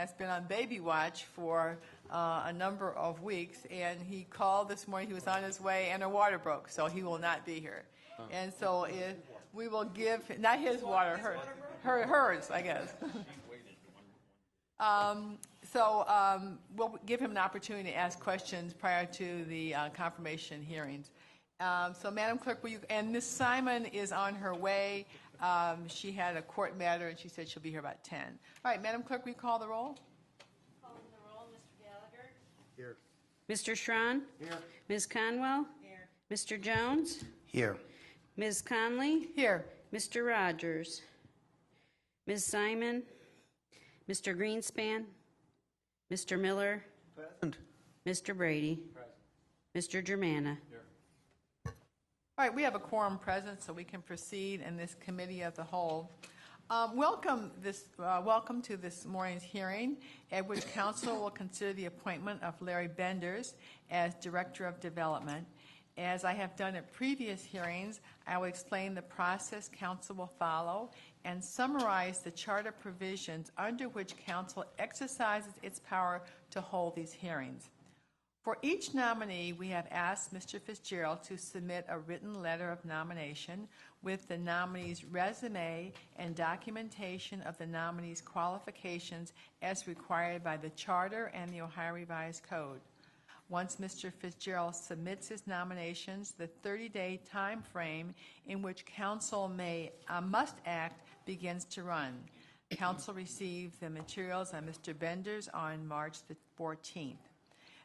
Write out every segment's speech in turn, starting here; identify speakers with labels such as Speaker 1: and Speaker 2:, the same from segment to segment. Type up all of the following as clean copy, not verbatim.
Speaker 1: has been on baby watch for a number of weeks, and he called this morning. He was on his way, and her water broke, so he will not be here. And so we will give, not his water, hers, I guess. We'll give him an opportunity to ask questions prior to the confirmation hearings. So, Madam Clerk, will you, and Ms. Simon is on her way. She had a court matter, and she said she'll be here about 10. All right, Madam Clerk, will you call the roll?
Speaker 2: Calling the roll, Mr. Gallagher.
Speaker 3: Here.
Speaker 2: Mr. Schron.
Speaker 3: Here.
Speaker 2: Ms. Conwell.
Speaker 1: Here.
Speaker 2: Mr. Jones.
Speaker 3: Here.
Speaker 2: Ms. Conley.
Speaker 1: Here.
Speaker 2: Mr. Rogers. Ms. Simon. Mr. Greenspan. Mr. Miller.
Speaker 3: Present.
Speaker 2: Mr. Brady.
Speaker 3: Present.
Speaker 2: Mr. Germana.
Speaker 3: Here.
Speaker 1: All right, we have a quorum present, so we can proceed in this committee of the whole. Welcome to this morning's hearing, at which Council will consider the appointment of Larry Benders as Director of Development. As I have done at previous hearings, I will explain the process Council will follow and summarize the charter provisions under which Council exercises its power to hold these hearings. For each nominee, we have asked Mr. Fitzgerald to submit a written letter of nomination with the nominee's resume and documentation of the nominee's qualifications as required by the Charter and the Ohio Revised Code. Once Mr. Fitzgerald submits his nominations, the 30-day time frame in which Council must act begins to run. Council received the materials on Mr. Benders on March the 14th.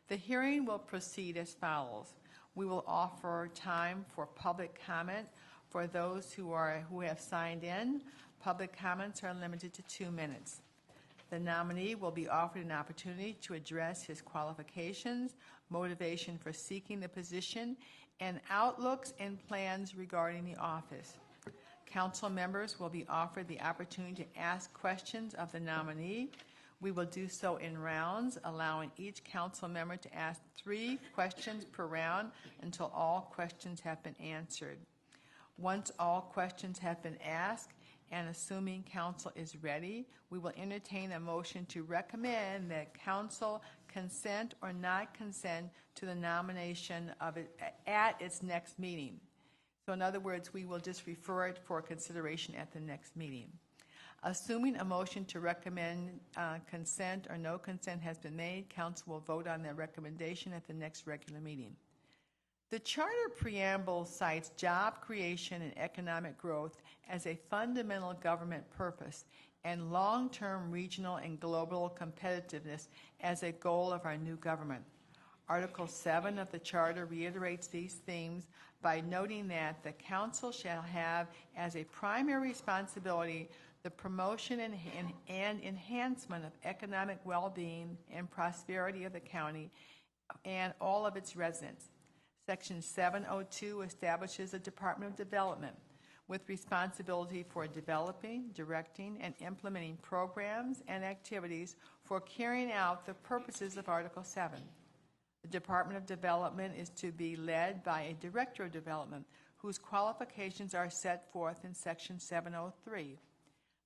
Speaker 1: The hearing will proceed as follows. We will offer time for public comment for those who have signed in. Public comments are limited to 2 minutes. The nominee will be offered an opportunity to address his qualifications, motivation for seeking the position, and outlooks and plans regarding the office. Council members will be offered the opportunity to ask questions of the nominee. We will do so in rounds, allowing each council member to ask 3 questions per round until all questions have been answered. Once all questions have been asked, and assuming council is ready, we will entertain a motion to recommend that council consent or not consent to the nomination of it at its next meeting. So in other words, we will just refer it for consideration at the next meeting. Assuming a motion to recommend consent or no consent has been made, council will vote on their recommendation at the next regular meeting. The Charter Preamble cites job creation and economic growth as a fundamental government purpose and long-term regional and global competitiveness as a goal of our new government. Article 7 of the Charter reiterates these themes by noting that the Council shall have as a primary responsibility the promotion and enhancement of economic well-being and prosperity of the county and all of its residents. Section 702 establishes a Department of Development with responsibility for developing, directing, and implementing programs and activities for carrying out the purposes of Article 7. The Department of Development is to be led by a Director of Development whose qualifications are set forth in Section 703.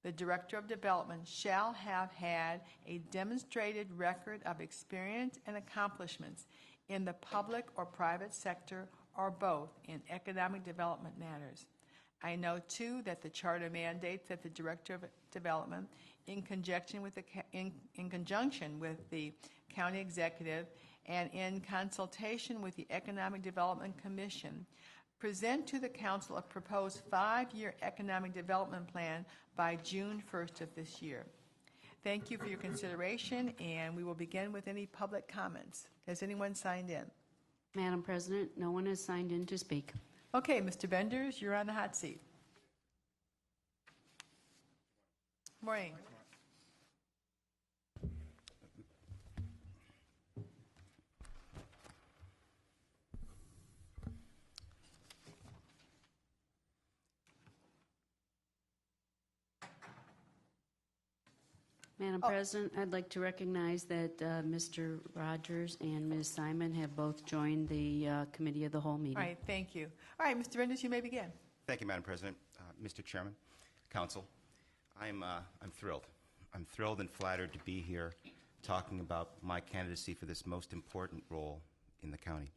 Speaker 1: The Director of Development shall have had a demonstrated record of experience and accomplishments in the public or private sector or both in economic development matters. I know, too, that the Charter mandates that the Director of Development, in conjunction with the County Executive and in consultation with the Economic Development Commission, present to the Council a proposed 5-year economic development plan by June 1st of this year. Thank you for your consideration, and we will begin with any public comments. Has anyone signed in?
Speaker 2: Madam President, no one has signed in to speak.
Speaker 1: Okay, Mr. Benders, you're on the hot seat. Morning.
Speaker 2: Madam President, I'd like to recognize that Mr. Rogers and Ms. Simon have both joined the Committee of the Whole meeting.
Speaker 1: All right, thank you. All right, Mr. Benders, you may begin.
Speaker 4: Thank you, Madam President. Mr. Chairman, Council, I'm thrilled
Speaker 3: I'm thrilled and flattered to be here talking about my candidacy for this most important role in the county.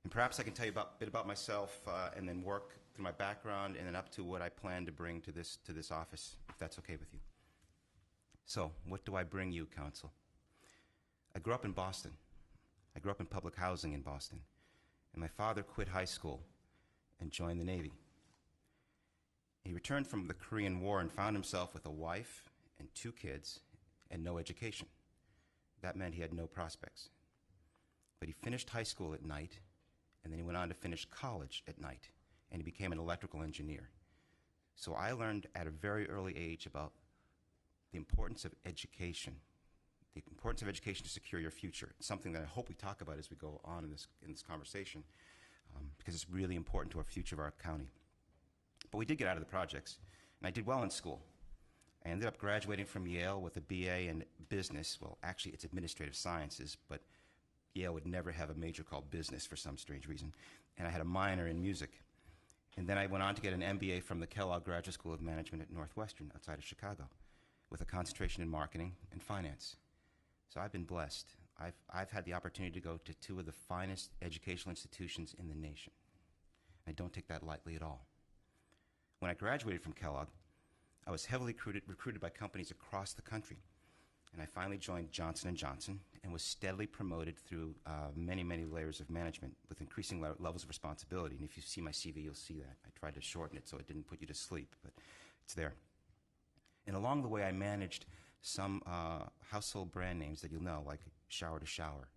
Speaker 3: And perhaps I can tell you a bit about myself and then work through my background and then up to what I plan to bring to this office, if that's okay with you. So, what do I bring you, Council? I grew up in Boston. I grew up in public housing in Boston. And my father quit high school and joined the Navy. He returned from the Korean War and found himself with a wife and 2 kids and no education. That meant he had no prospects. But he finished high school at night, and then he went on to finish college at night, and he became an electrical engineer. So I learned at a very early age about the importance of education to secure your future. It's something that I hope we talk about as we go on in this conversation, because it's really important to our future of our county. But we did get out of the projects, and I did well in school. I ended up graduating from Yale with a BA in business. Well, actually, it's administrative sciences, but Yale would never have a major called business for some strange reason. And I had a minor in music. And then I went on to get an MBA from the Kellogg Graduate School of Management at Northwestern outside of Chicago, with a concentration in marketing and finance. So I've been blessed. I've had the opportunity to go to 2 of the finest educational institutions in the nation. I don't take that lightly at all. When I graduated from Kellogg, I was heavily recruited by companies across the country. And I finally joined Johnson & Johnson and was steadily promoted through many, many layers of management with increasing levels of responsibility. And if you see my CV, you'll see that. I tried to shorten it so it didn't put you to sleep, but it's there. And along the way, I managed some household brand names that you'll know, like Shower to Shower,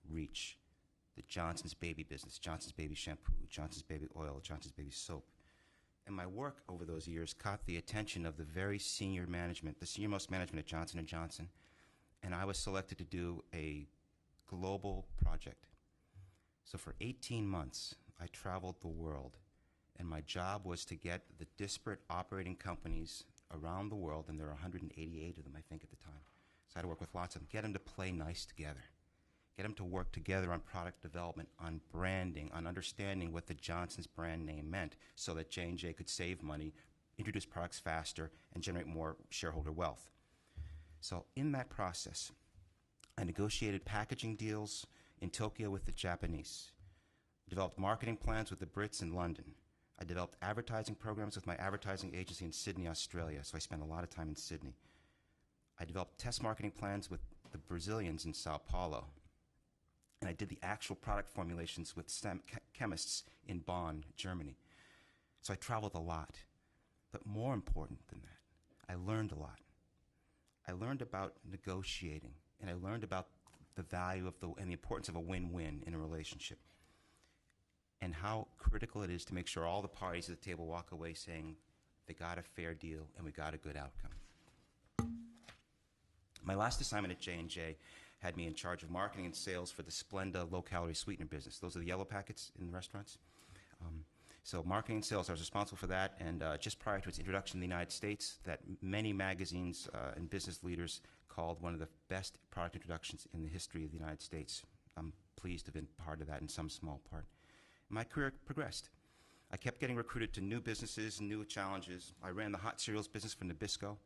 Speaker 3: Reach, the Johnson's Baby business, Johnson's Baby Shampoo, Johnson's Baby Oil, Johnson's Baby Soap. And my work over those years caught the attention of the very senior management, the senior-most management at Johnson & Johnson, and I was selected to do a global project. So for 18 months, I traveled the world, and my job was to get the disparate operating companies around the world, and there are 188 of them, I think, at the time. So I had to work with lots of them, get them to play nice together, get them to work together on product development, on branding, on understanding what the Johnson's brand name meant so that J&J could save money, introduce products faster, and generate more shareholder wealth. So in that process, I negotiated packaging deals in Tokyo with the Japanese, developed marketing plans with the Brits in London. I developed advertising programs with my advertising agency in Sydney, Australia, so I spent a lot of time in Sydney. I developed test marketing plans with the Brazilians in Sao Paulo. And I did the actual product formulations with chemists in Bonn, Germany. So I traveled a lot. But more important than that, I learned a lot. I learned about negotiating, and I learned about the value of and the importance of a win-win in a relationship, and how critical it is to make sure all the parties at the table walk away saying they got a fair deal and we got a good outcome. My last assignment at J&J had me in charge of marketing and sales for the Splenda low-calorie sweetener business. Those are the yellow packets in the restaurants. So marketing and sales, I was responsible for that, and just prior to its introduction in the United States, that many magazines and business leaders called one of the best product introductions in the history of the United States. I'm pleased to have been part of that in some small part. My career progressed. I kept getting recruited to new businesses and new challenges. I ran the hot cereals business for Nabisco.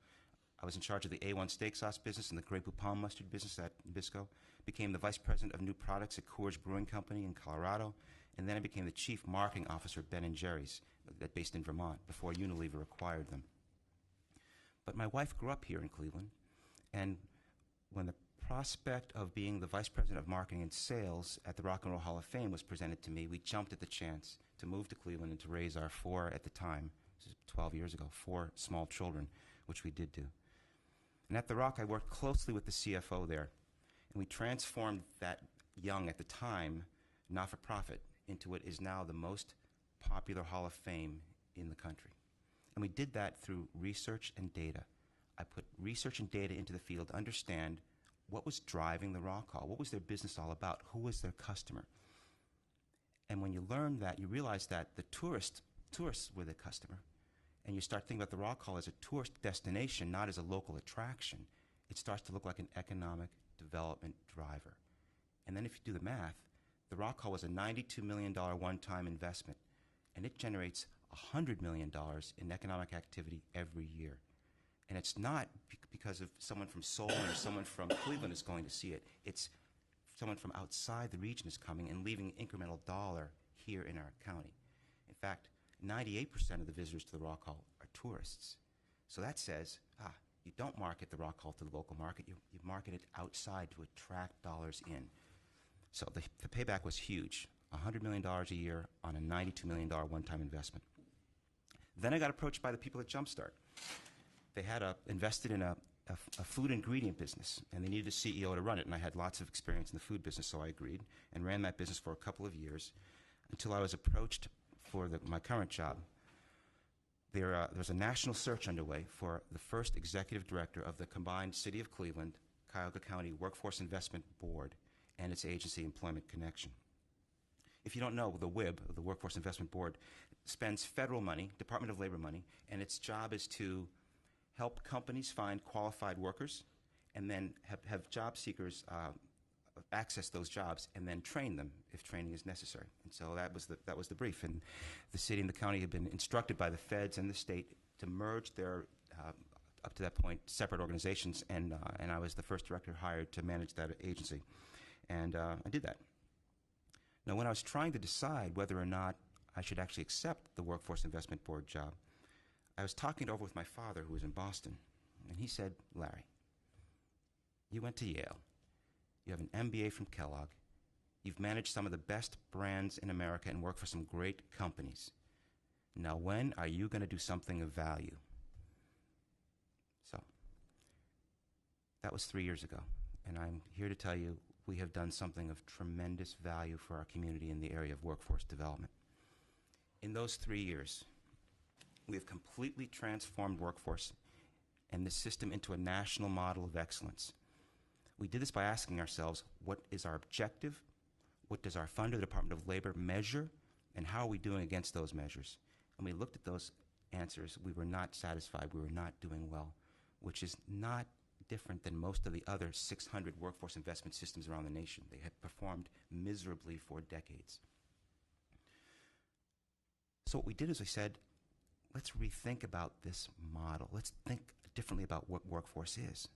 Speaker 3: I was in charge of the A1 steak sauce business and the Grey Poupon mustard business at Nabisco. Became the vice president of new products at Coors Brewing Company in Colorado. And then I became the chief marketing officer at Ben & Jerry's, based in Vermont, before Unilever acquired them. But my wife grew up here in Cleveland, and when the prospect of being the vice president of marketing and sales at the Rock and Roll Hall of Fame was presented to me, we jumped at the chance to move to Cleveland and to raise our 4, at the time, this is 12 years ago, 4 small children, which we did do. And at the Rock, I worked closely with the CFO there, and we transformed that young, at the time, not-for-profit into what is now the most popular Hall of Fame in the country. And we did that through research and data. I put research and data into the field to understand what was driving the Rock Hall, what was their business all about, who was their customer. And when you learn that, you realize that the tourists were the customer, and you start thinking about the Rock Hall as a tourist destination, not as a local attraction, it starts to look like an economic development driver. And then if you do the math, the Rock Hall was a $92 million one-time investment, and it generates $100 million in economic activity every year. And it's not because of someone from Seoul or someone from Cleveland is going to see it. It's someone from outside the region is coming and leaving an incremental dollar here in our county. In fact, 98% of the visitors to the Rock Hall are tourists. So that says, you don't market the Rock Hall to the local market, you market it outside to attract dollars in. So the payback was huge, $100 million a year on a $92 million one-time investment. Then I got approached by the people at Jumpstart. They had invested in a food ingredient business, and they needed a CEO to run it, and I had lots of experience in the food business, so I agreed and ran that business for a couple of years until I was approached for my current job. There's a national search underway for the first executive director of the combined City of Cleveland, Cuyahoga County Workforce Investment Board, and its agency Employment Connection. If you don't know, the WIB, the Workforce Investment Board, spends federal money, Department of Labor money, and its job is to help companies find qualified workers and then have job seekers access those jobs and then train them if training is necessary. And so that was the brief. And the city and the county have been instructed by the feds and the state to merge their, up to that point, separate organizations, and I was the first director hired to manage that agency. And I did that. Now, when I was trying to decide whether or not I should actually accept the Workforce Investment Board job, I was talking it over with my father, who was in Boston, and he said, "Larry, you went to Yale. You have an MBA from Kellogg. You've managed some of the best brands in America and worked for some great companies. Now, when are you going to do something of value?" So that was 3 years ago, and I'm here to tell you we have done something of tremendous value for our community in the area of workforce development. In those 3 years, we have completely transformed workforce and the system into a national model of excellence. We did this by asking ourselves, what is our objective? What does our funder, the Department of Labor, measure? And how are we doing against those measures? And we looked at those answers. We were not satisfied. We were not doing well, which is not different than most of the other 600 workforce investment systems around the nation. They have performed miserably for decades. So what we did is we said, let's rethink about this model. Let's think differently about what workforce is.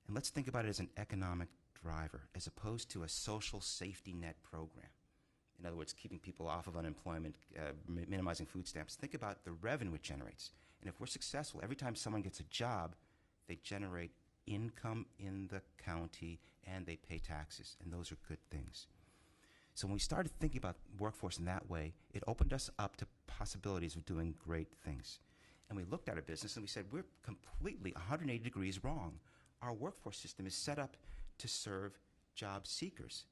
Speaker 3: And let's think about it as an economic driver as opposed to a social safety net program. In other words, keeping people off of unemployment, minimizing food stamps. Think about the revenue it generates. And if we're successful, every time someone gets a job, they generate income in the county and they pay taxes. And those are good things. So when we started thinking about workforce in that way, it opened us up to possibilities of doing great things. And we looked at our business and we said, we're completely 180 degrees wrong. Our workforce system is set up to serve job seekers.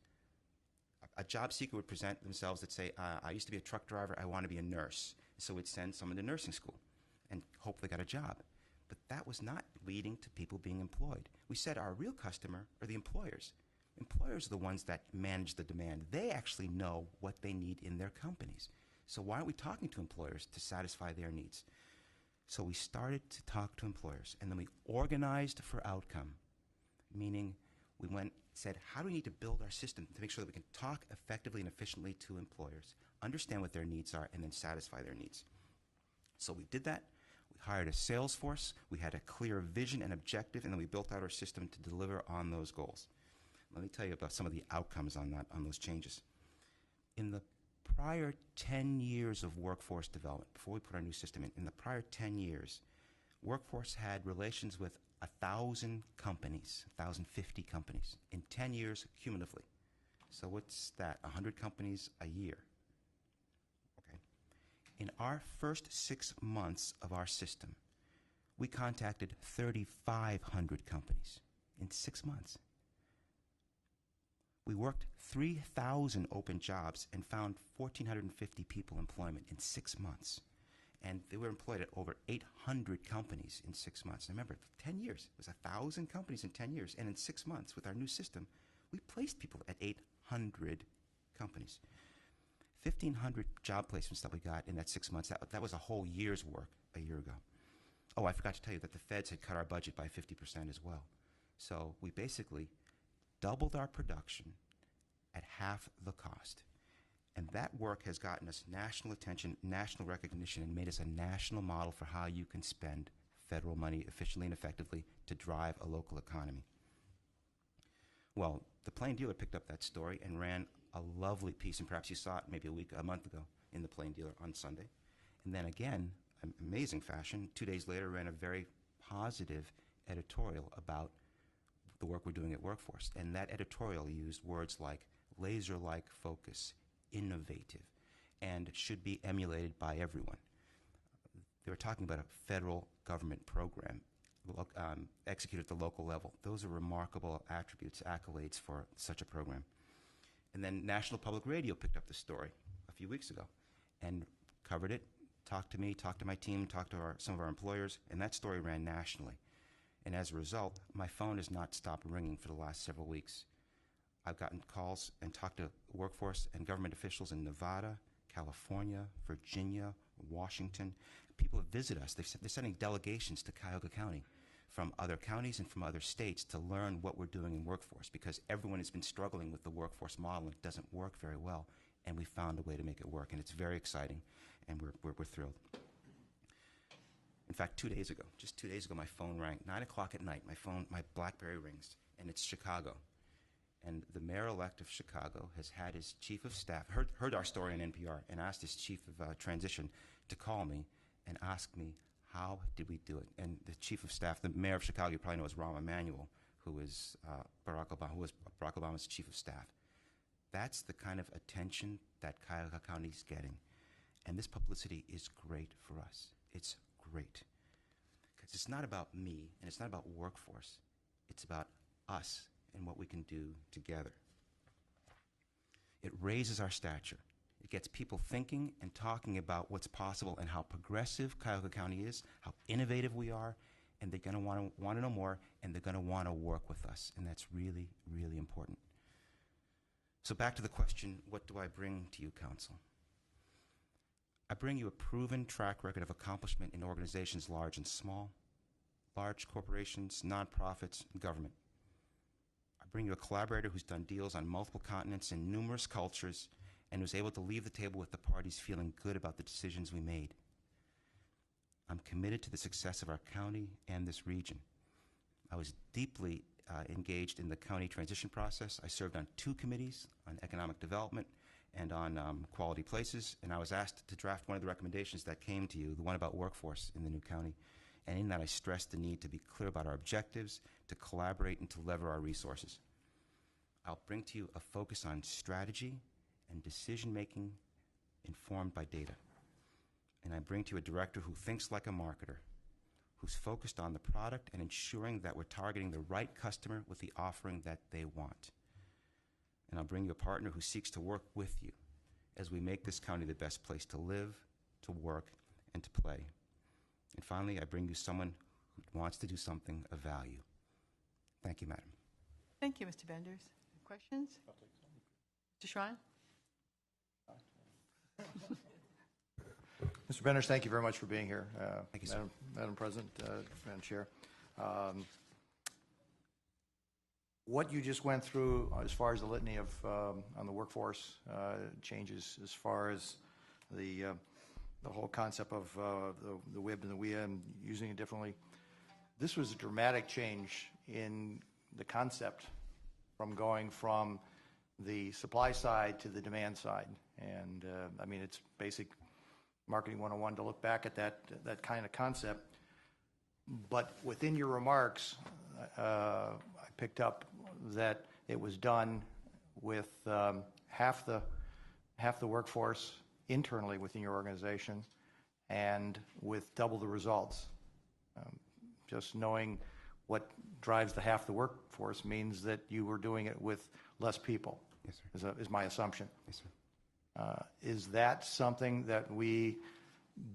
Speaker 3: A job seeker would present themselves that say, I used to be a truck driver, I want to be a nurse. So we'd send someone to nursing school and hope they got a job. But that was not leading to people being employed. We said our real customer are the employers. Employers are the ones that manage the demand. They actually know what they need in their companies. So why aren't we talking to employers to satisfy their needs? So we started to talk to employers, and then we organized for outcome, meaning we said, how do we need to build our system to make sure that we can talk effectively and efficiently to employers, understand what their needs are, and then satisfy their needs? So we did that. We hired a sales force. We had a clear vision and objective, and then we built out our system to deliver on those goals. Let me tell you about some of the outcomes on those changes. In the prior 10 years of workforce development, before we put our new system in the prior 10 years, workforce had relations with 1,000 companies, 1,050 companies, in 10 years cumulatively. So what's that, 100 companies a year? Okay. In our first 6 months of our system, we contacted 3,500 companies in 6 months. We worked 3,000 open jobs and found 1,450 people employment in 6 months. And they were employed at over 800 companies in 6 months. And remember, 10 years, it was 1,000 companies in 10 years. And in 6 months, with our new system, we placed people at 800 companies. 1,500 job placements that we got in that 6 months, that was a whole year's work a year ago. Oh, I forgot to tell you that the feds had cut our budget by 50% as well. So we basically doubled our production at half the cost. And that work has gotten us national attention, national recognition, and made us a national model for how you can spend federal money efficiently and effectively to drive a local economy. Well, the Plain Dealer picked up that story and ran a lovely piece, and perhaps you saw it maybe a month ago in the Plain Dealer on Sunday. And then again, amazing fashion, 2 days later ran a very positive editorial about the work we're doing at Workforce. And that editorial used words like laser-like focus, innovative, and should be emulated by everyone. They were talking about a federal government program executed at the local level. Those are remarkable attributes, accolades for such a program. And then National Public Radio picked up the story a few weeks ago and covered it, talked to me, talked to my team, talked to some of our employers, and that story ran nationally. And as a result, my phone has not stopped ringing for the last several weeks. I've gotten calls and talked to workforce and government officials in Nevada, California, Virginia, Washington. People visit us. They're sending delegations to Cuyahoga County from other counties and from other states to learn what we're doing in workforce, because everyone has been struggling with the workforce model and it doesn't work very well, and we found a way to make it work, and it's very exciting, and we're thrilled. In fact, 2 days ago, just 2 days ago, my phone rang. 9 o'clock at night, my BlackBerry rings, and it's Chicago. And the mayor-elect of Chicago has had his chief of staff, heard our story on NPR, and asked his chief of transition to call me and ask me, how did we do it? And the chief of staff, the mayor of Chicago, you probably know, is Rahm Emanuel, who was Barack Obama's chief of staff. That's the kind of attention that Cuyahoga County is getting. And this publicity is great for us. It's great. Because it's not about me, and it's not about workforce. It's about us and what we can do together. It raises our stature. It gets people thinking and talking about what's possible and how progressive Cuyahoga County is, how innovative we are, and they're going to want to know more, and they're going to want to work with us, and that's really, really important. So back to the question, what do I bring to you, Council? I bring you a proven track record of accomplishment in organizations large and small, large corporations, nonprofits, and government. I bring you a collaborator who's done deals on multiple continents in numerous cultures and was able to leave the table with the parties feeling good about the decisions we made. I'm committed to the success of our county and this region. I was deeply engaged in the county transition process. I served on 2 committees, on economic development and on quality places, and I was asked to draft one of the recommendations that came to you, the one about workforce in the new county. And in that, I stressed the need to be clear about our objectives, to collaborate, and to lever our resources. I'll bring to you a focus on strategy and decision-making informed by data. And I bring to you a director who thinks like a marketer, who's focused on the product and ensuring that we're targeting the right customer with the offering that they want. And I'll bring you a partner who seeks to work with you as we make this county the best place to live, to work, and to play. And finally, I bring you someone who wants to do something of value. Thank you, Madam.
Speaker 1: Thank you, Mr. Benders. Questions? Mr. Shrine?
Speaker 4: Mr. Benders, thank you very much for being here.
Speaker 3: Thank you, sir.
Speaker 4: Madam President, Madam Chair. What you just went through as far as the litany of on the workforce changes, as far as the whole concept of the WIB and the WIA and using it differently, this was a dramatic change in the concept from going from the supply side to the demand side. And I mean, it's basic marketing 101 to look back at that kind of concept. But within your remarks, I picked up that it was done with half the workforce internally within your organization and with double the results. Just knowing what drives the half the workforce means that you were doing it with less people.
Speaker 3: Yes, sir.
Speaker 4: Is my assumption.
Speaker 3: Yes, sir.
Speaker 4: Is that something that we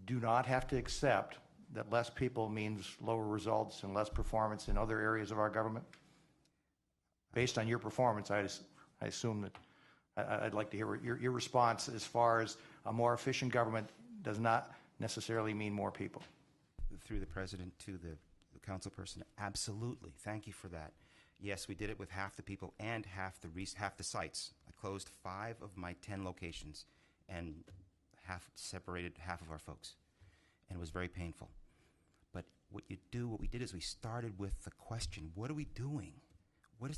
Speaker 4: do not have to accept, that less people means lower results and less performance in other areas of our government? Based on your performance, I assume that I'd like to hear your response as far as a more efficient government does not necessarily mean more people.
Speaker 3: Through the President to the council person, absolutely. Thank you for that. Yes, we did it with half the people and half the sites. I closed 5 of my 10 locations and separated half of our folks, and it was very painful. But what we did is we started with the question, what are we doing? What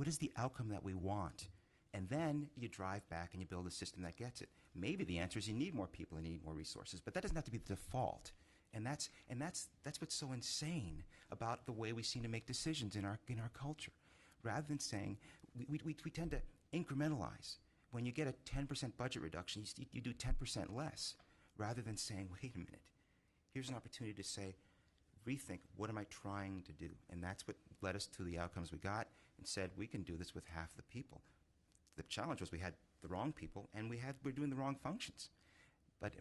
Speaker 3: is the outcome that we want? And then you drive back and you build a system that gets it. Maybe the answer is you need more people and you need more resources, but that doesn't have to be the default. And that's what's so insane about the way we seem to make decisions in our culture. Rather than saying, we tend to incrementalize. When you get a 10% budget reduction, you do 10% less, rather than saying, wait a minute, here's an opportunity to say, rethink, what am I trying to do? And that's what led us to the outcomes we got, and said, we can do this with half the people. The challenge was we had the wrong people, and we're doing the wrong functions. But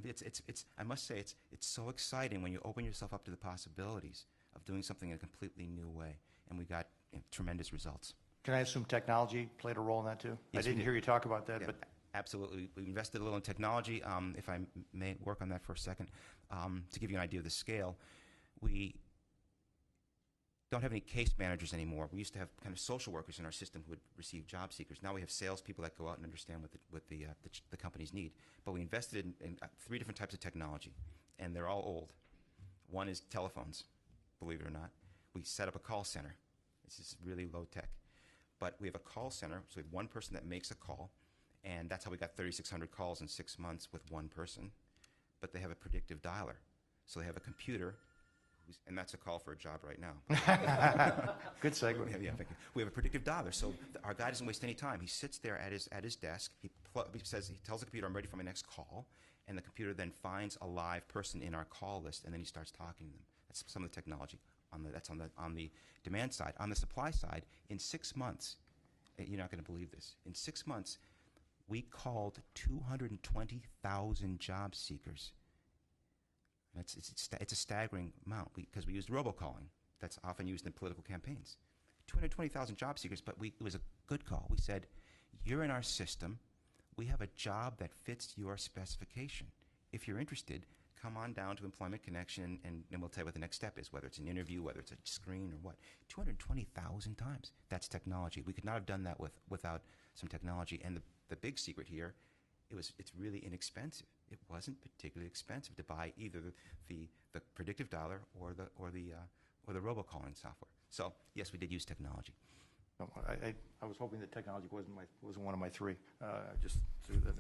Speaker 3: I must say, it's so exciting when you open yourself up to the possibilities of doing something in a completely new way, and we got tremendous results.
Speaker 4: Can I assume technology played a role in that too?
Speaker 3: Yes,
Speaker 4: I didn't hear you talk about that,
Speaker 3: Yeah,
Speaker 4: but
Speaker 3: absolutely. We invested a little in technology. If I may work on that for a second, to give you an idea of the scale, we don't have any case managers anymore. We used to have kind of social workers in our system who would receive job seekers. Now we have salespeople that go out and understand what the companies need. But we invested in 3 different types of technology, and they're all old. One is telephones, believe it or not. We set up a call center. This is really low tech. But we have a call center, so we have one person that makes a call, and that's how we got 3,600 calls in 6 months with one person. But they have a predictive dialer. So they have a computer, and that's a call for a job right now.
Speaker 4: good segue.
Speaker 3: Yeah, thank you. We have a predictive dialer, so our guy doesn't waste any time. He sits there at his desk. He tells the computer, I'm ready for my next call, and the computer then finds a live person in our call list, and then he starts talking to them. That's some of the technology. That's on the demand side. On the supply side, in 6 months, you're not going to believe this. In 6 months, we called 220,000 job seekers. It's a staggering amount because we used robocalling. That's often used in political campaigns. 220,000 job seekers, but it was a good call. We said, you're in our system. We have a job that fits your specification. If you're interested, come on down to Employment Connection, and we'll tell you what the next step is, whether it's an interview, whether it's a screen or what. 220,000 times. That's technology. We could not have done that without some technology. And the big secret here, it's really inexpensive. It wasn't particularly expensive to buy either the predictive dialer or the robocalling software. So yes, we did use technology.
Speaker 4: No, I was hoping that technology wasn't one of my 3. I just threw that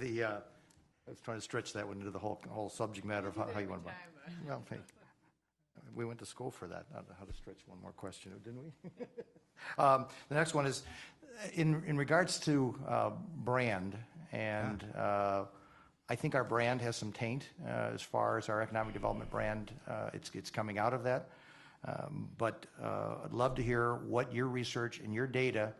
Speaker 4: in. I was trying to stretch that one into the whole subject matter of how you want to buy. Well, hey, we went to school for that, not how to stretch one more question, didn't we? The next one is in regards to brand, and I think our brand has some taint as far as our economic development brand. It's coming out of that. But I'd love to hear what your research and your data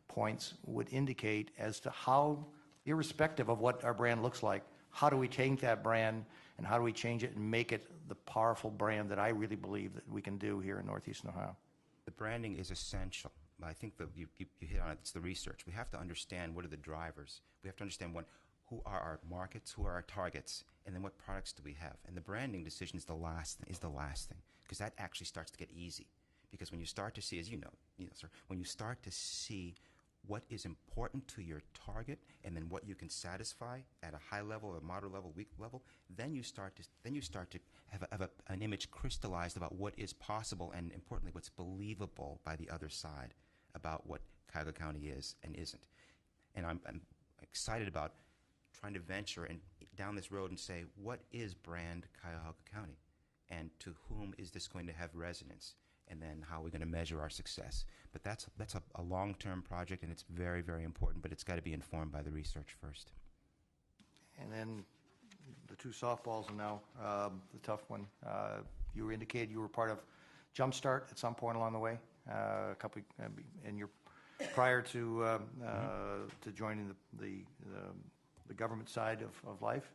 Speaker 4: points would indicate as to how, irrespective of what our brand looks like, how do we change that brand and how do we change it and make it the powerful brand that I really believe that we can do here in Northeastern Ohio?
Speaker 3: The branding is essential. I think that you hit on it. It's the research. We have to understand what are the drivers. We have to understand who are our markets, who are our targets, and then what products do we have. And the branding decision is the last thing, because that actually starts to get easy. Because when you start to see, as you know, sir, when you start to see what is important to your target, and then what you can satisfy at a high level, a moderate level, weak level, then you start to have an image crystallized about what is possible, and importantly, what's believable by the other side about what Cuyahoga County is and isn't. And I'm excited about trying to venture and down this road and say, what is brand Cuyahoga County, and to whom is this going to have resonance? And then how are we going to measure our success? But that's a long-term project, and it's very, very important, but it's got to be informed by the research first. And
Speaker 4: then the 2 softballs, and now the tough one. You indicated you were part of Jumpstart at some point along the way, and you're prior to joining the government side of life,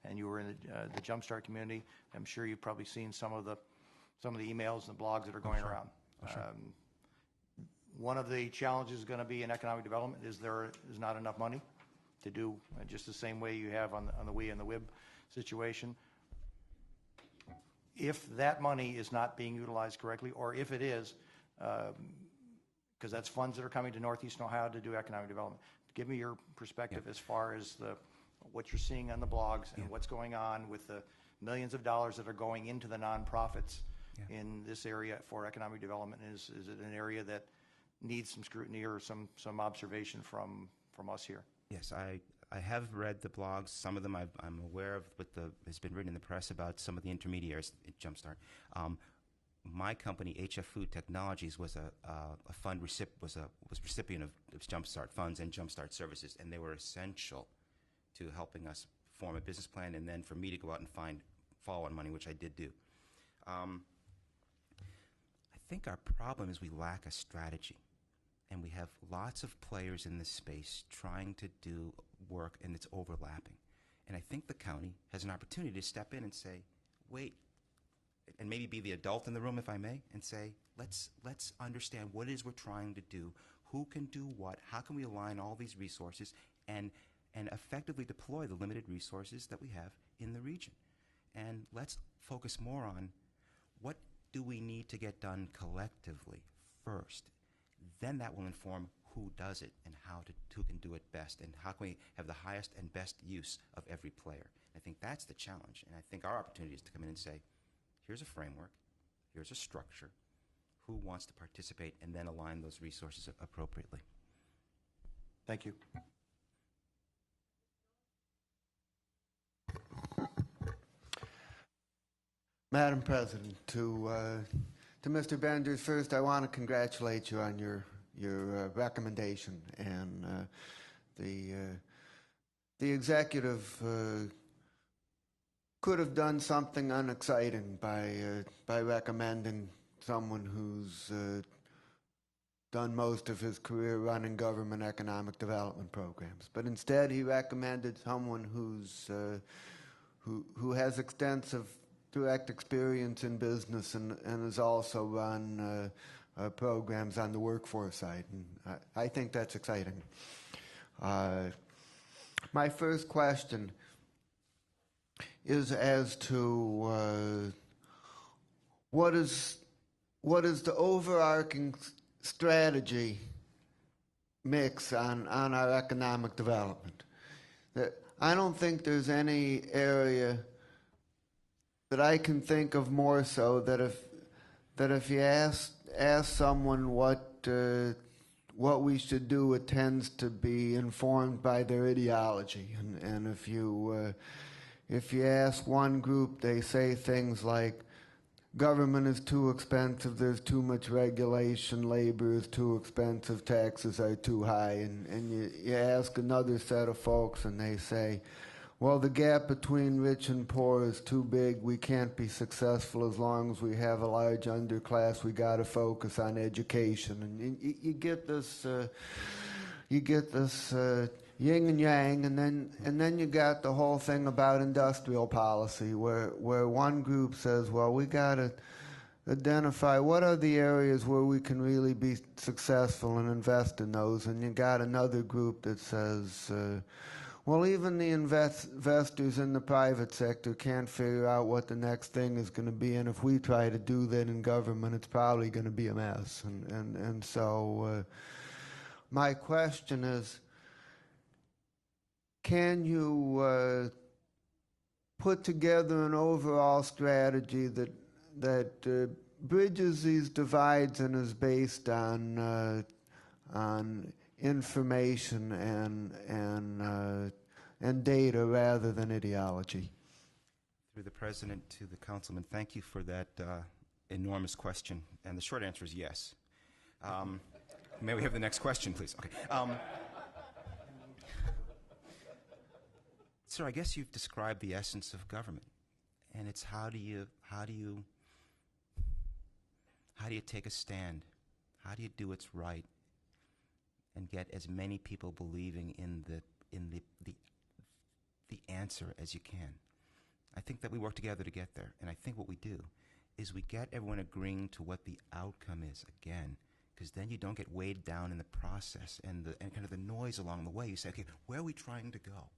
Speaker 4: and you were in the Jumpstart community. I'm sure you've probably seen some of the emails and the blogs that are going around.
Speaker 3: Oh, sure.
Speaker 4: One of the challenges is going to be in economic development is there is not enough money to do just the same way you have on the WE and the WIB situation. If that money is not being utilized correctly, or if it is, because that's funds that are coming to Northeastern Ohio to do economic development, give me your perspective as far as what you're seeing on the blogs and what's going on with the millions of dollars that are going into the nonprofits
Speaker 3: Yeah.
Speaker 4: in this area for economic development? Is it an area that needs some scrutiny or some observation from us here?
Speaker 3: Yes, I have read the blogs. Some of them I'm aware of what has been written in the press about some of the intermediaries at Jumpstart. My company, HF Food Technologies, was a fund was recipient of Jumpstart funds and Jumpstart services, and they were essential to helping us form a business plan, and then for me to go out and find follow-on money, which I did do. I think our problem is we lack a strategy, and we have lots of players in this space trying to do work, and it's overlapping. And I think the county has an opportunity to step in and say, wait, and maybe be the adult in the room, if I may, and say, let's understand what it is we're trying to do, who can do what, how can we align all these resources, and effectively deploy the limited resources that we have in the region. And let's focus more on what do we need to get done collectively first. Then that will inform who does it and who can do it best, and how can we have the highest and best use of every player. I think that's the challenge, and I think our opportunity is to come in and say, here's a framework, here's a structure, who wants to participate, and then align those resources appropriately.
Speaker 4: Thank you.
Speaker 5: Madam President, to Mr. Benders, first I want to congratulate you on your recommendation, and the executive could have done something unexciting by recommending someone who's done most of his career running government economic development programs, but instead he recommended someone who has extensive direct experience in business and has also run programs on the workforce side, and I think that's exciting. My first question is as to what is the overarching strategy mix on our economic development. I don't think there's any area that I can think of more so that if you ask someone what we should do, it tends to be informed by their ideology. And if you ask one group, they say things like, government is too expensive, there's too much regulation, labor is too expensive, taxes are too high. And you ask another set of folks and they say, well, the gap between rich and poor is too big. We can't be successful as long as we have a large underclass. We got to focus on education, and you get this yin and yang, and then you got the whole thing about industrial policy, where one group says, well, we got to identify what are the areas where we can really be successful and invest in those, and you got another group that says, well, even the investors in the private sector can't figure out what the next thing is going to be, and if we try to do that in government, it's probably going to be a mess. And so my question is, can you put together an overall strategy that bridges these divides and is based on information and data rather than ideology?
Speaker 3: Through the President to the Councilman, thank you for that enormous question. And the short answer is yes. May we have the next question, please? Okay. Sir, I guess you've described the essence of government, and it's how do you take a stand? How do you do what's right and get as many people believing in the answer as you can? I think that we work together to get there, and I think what we do is we get everyone agreeing to what the outcome is again, because then you don't get weighed down in the process and kind of the noise along the way. You say, okay, where are we trying to go?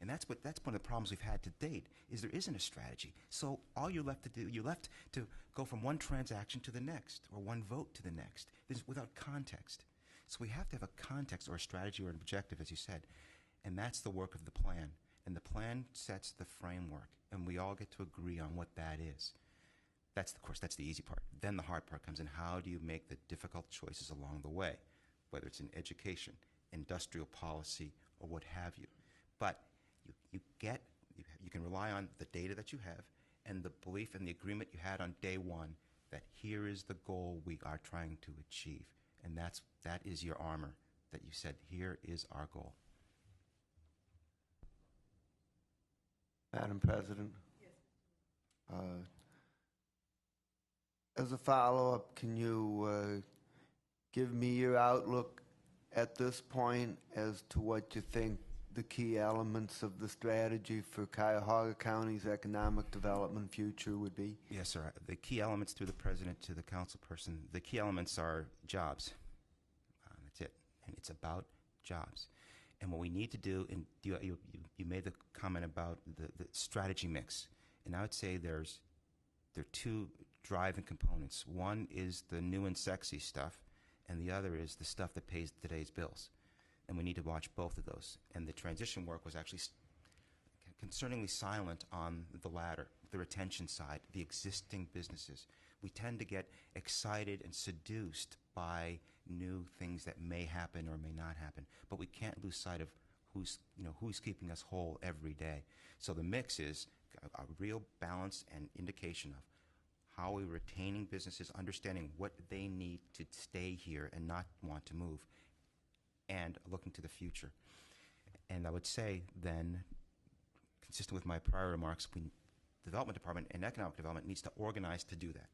Speaker 3: And that's one of the problems we've had to date, is there isn't a strategy. So all you're left to do, you're left to go from one transaction to the next, or one vote to the next, without context. So we have to have a context or a strategy or an objective, as you said, and that's the work of the plan. And the plan sets the framework, and we all get to agree on what that is. That's, of course, that's the easy part. Then the hard part comes in. How do you make the difficult choices along the way, whether it's in education, industrial policy, or what have you? But you can rely on the data that you have and the belief and the agreement you had on day one that here is the goal we are trying to achieve. And that is your armor, that you said, here is our goal.
Speaker 5: Madam President? As a follow-up, can you give me your outlook at this point as to what you think the key elements of the strategy for Cuyahoga County's economic development future would be?
Speaker 3: Yes, sir. The key elements, through the president to the council person, the key elements are jobs. That's it. And it's about jobs. And what we need to do, and you made the comment about the strategy mix. And I would say there are two driving components. One is the new and sexy stuff, and the other is the stuff that pays today's bills. And we need to watch both of those. And the transition work was actually concerningly silent on the latter, the retention side, the existing businesses. We tend to get excited and seduced by new things that may happen or may not happen, but we can't lose sight of who's keeping us whole every day. So the mix is a real balance and indication of how we're retaining businesses, understanding what they need to stay here and not want to move, and looking to the future. And I would say then, consistent with my prior remarks, the Development Department and Economic Development needs to organize to do that.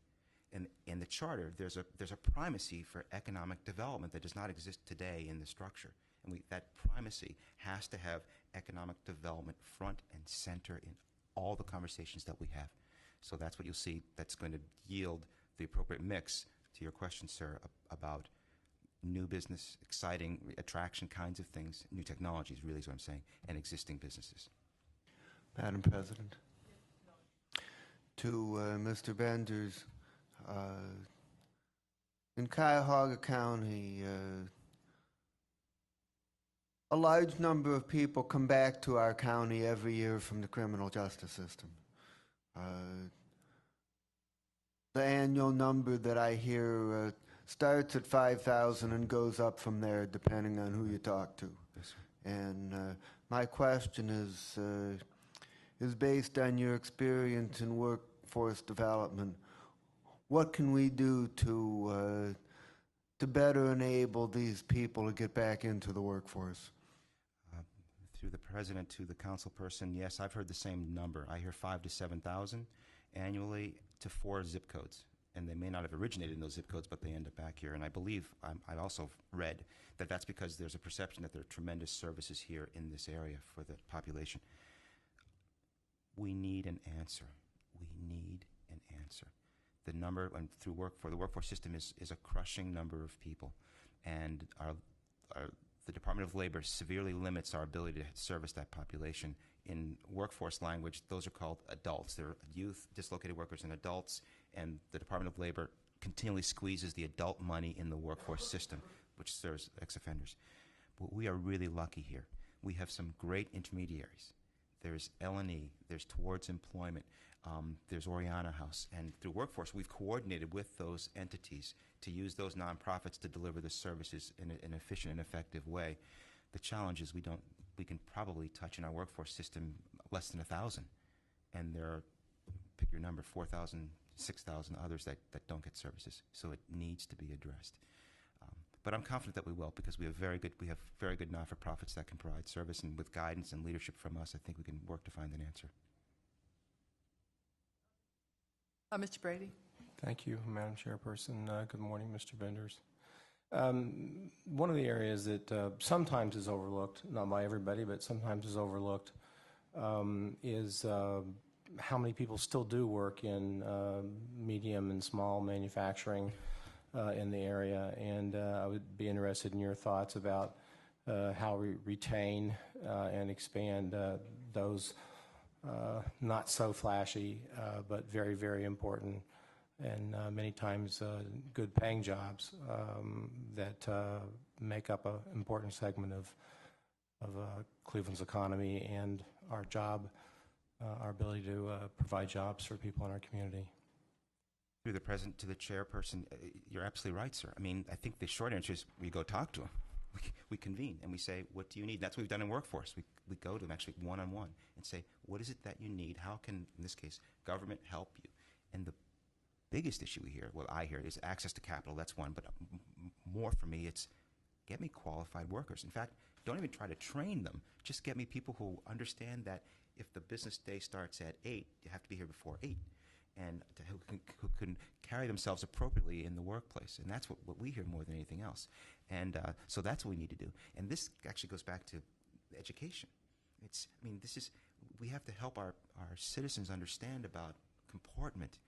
Speaker 3: And in the charter, there's a primacy for economic development that does not exist today in the structure. And that primacy has to have economic development front and center in all the conversations that we have. So that's what you'll see that's going to yield the appropriate mix to your question, sir, about new business, exciting attraction kinds of things, new technologies really is what I'm saying, and existing businesses.
Speaker 5: Madam President? To Mr. Benders, in Cuyahoga County, a large number of people come back to our county every year from the criminal justice system. The annual number that I hear starts at 5,000 and goes up from there depending on who you talk to.
Speaker 3: Yes, sir.
Speaker 5: And my question is based on your experience in workforce development. What can we do to better enable these people to get back into the workforce?
Speaker 3: Through the president to the council person, yes, I've heard the same number. I hear 5,000 to 7,000 annually to 4 zip codes. And they may not have originated in those zip codes, but they end up back here. And I believe, I also read that that's because there's a perception that there are tremendous services here in this area for the population. We need an answer. We need an answer. The number, and through for the workforce system is a crushing number of people. And the Department of Labor severely limits our ability to service that population. In workforce language, those are called adults. They're youth, dislocated workers, and adults. And the Department of Labor continually squeezes the adult money in the workforce system, which serves ex-offenders. But we are really lucky here. We have some great intermediaries. There's L&E, there's Towards Employment, there's Oriana House. And through Workforce, we've coordinated with those entities to use those nonprofits to deliver the services in an efficient and effective way. The challenge is we can probably touch in our workforce system less than 1,000. And there are, pick your number, 4,000, 6,000 others that don't get services. So it needs to be addressed. But I'm confident that we will, because we have very good not-for-profits that can provide service, and with guidance and leadership from us, I think we can work to find an answer.
Speaker 1: Mr. Brady.
Speaker 6: Thank you, Madam Chairperson. Good morning, Mr. Benders. One of the areas that sometimes is overlooked, not by everybody, but sometimes is overlooked, is how many people still do work in medium and small manufacturing in the area. And I would be interested in your thoughts about how we retain and expand those not so flashy, but very, very important and many times good paying jobs that make up an important segment of Cleveland's economy and our ability to provide jobs for people in our community.
Speaker 3: Through the president to the chairperson, you're absolutely right, sir. I mean, I think the short answer is we go talk to them. We convene and we say, what do you need? That's what we've done in workforce. We go to them actually one-on-one and say, what is it that you need? How can, in this case, government help you? And the biggest issue I hear, is access to capital. That's one. But more for me, it's get me qualified workers. In fact, don't even try to train them. Just get me people who understand that if the business day starts at 8, you have to be here before 8. And who can carry themselves appropriately in the workplace. And that's what we hear more than anything else. And so that's what we need to do. And this actually goes back to education. We have to help our citizens understand about comportment,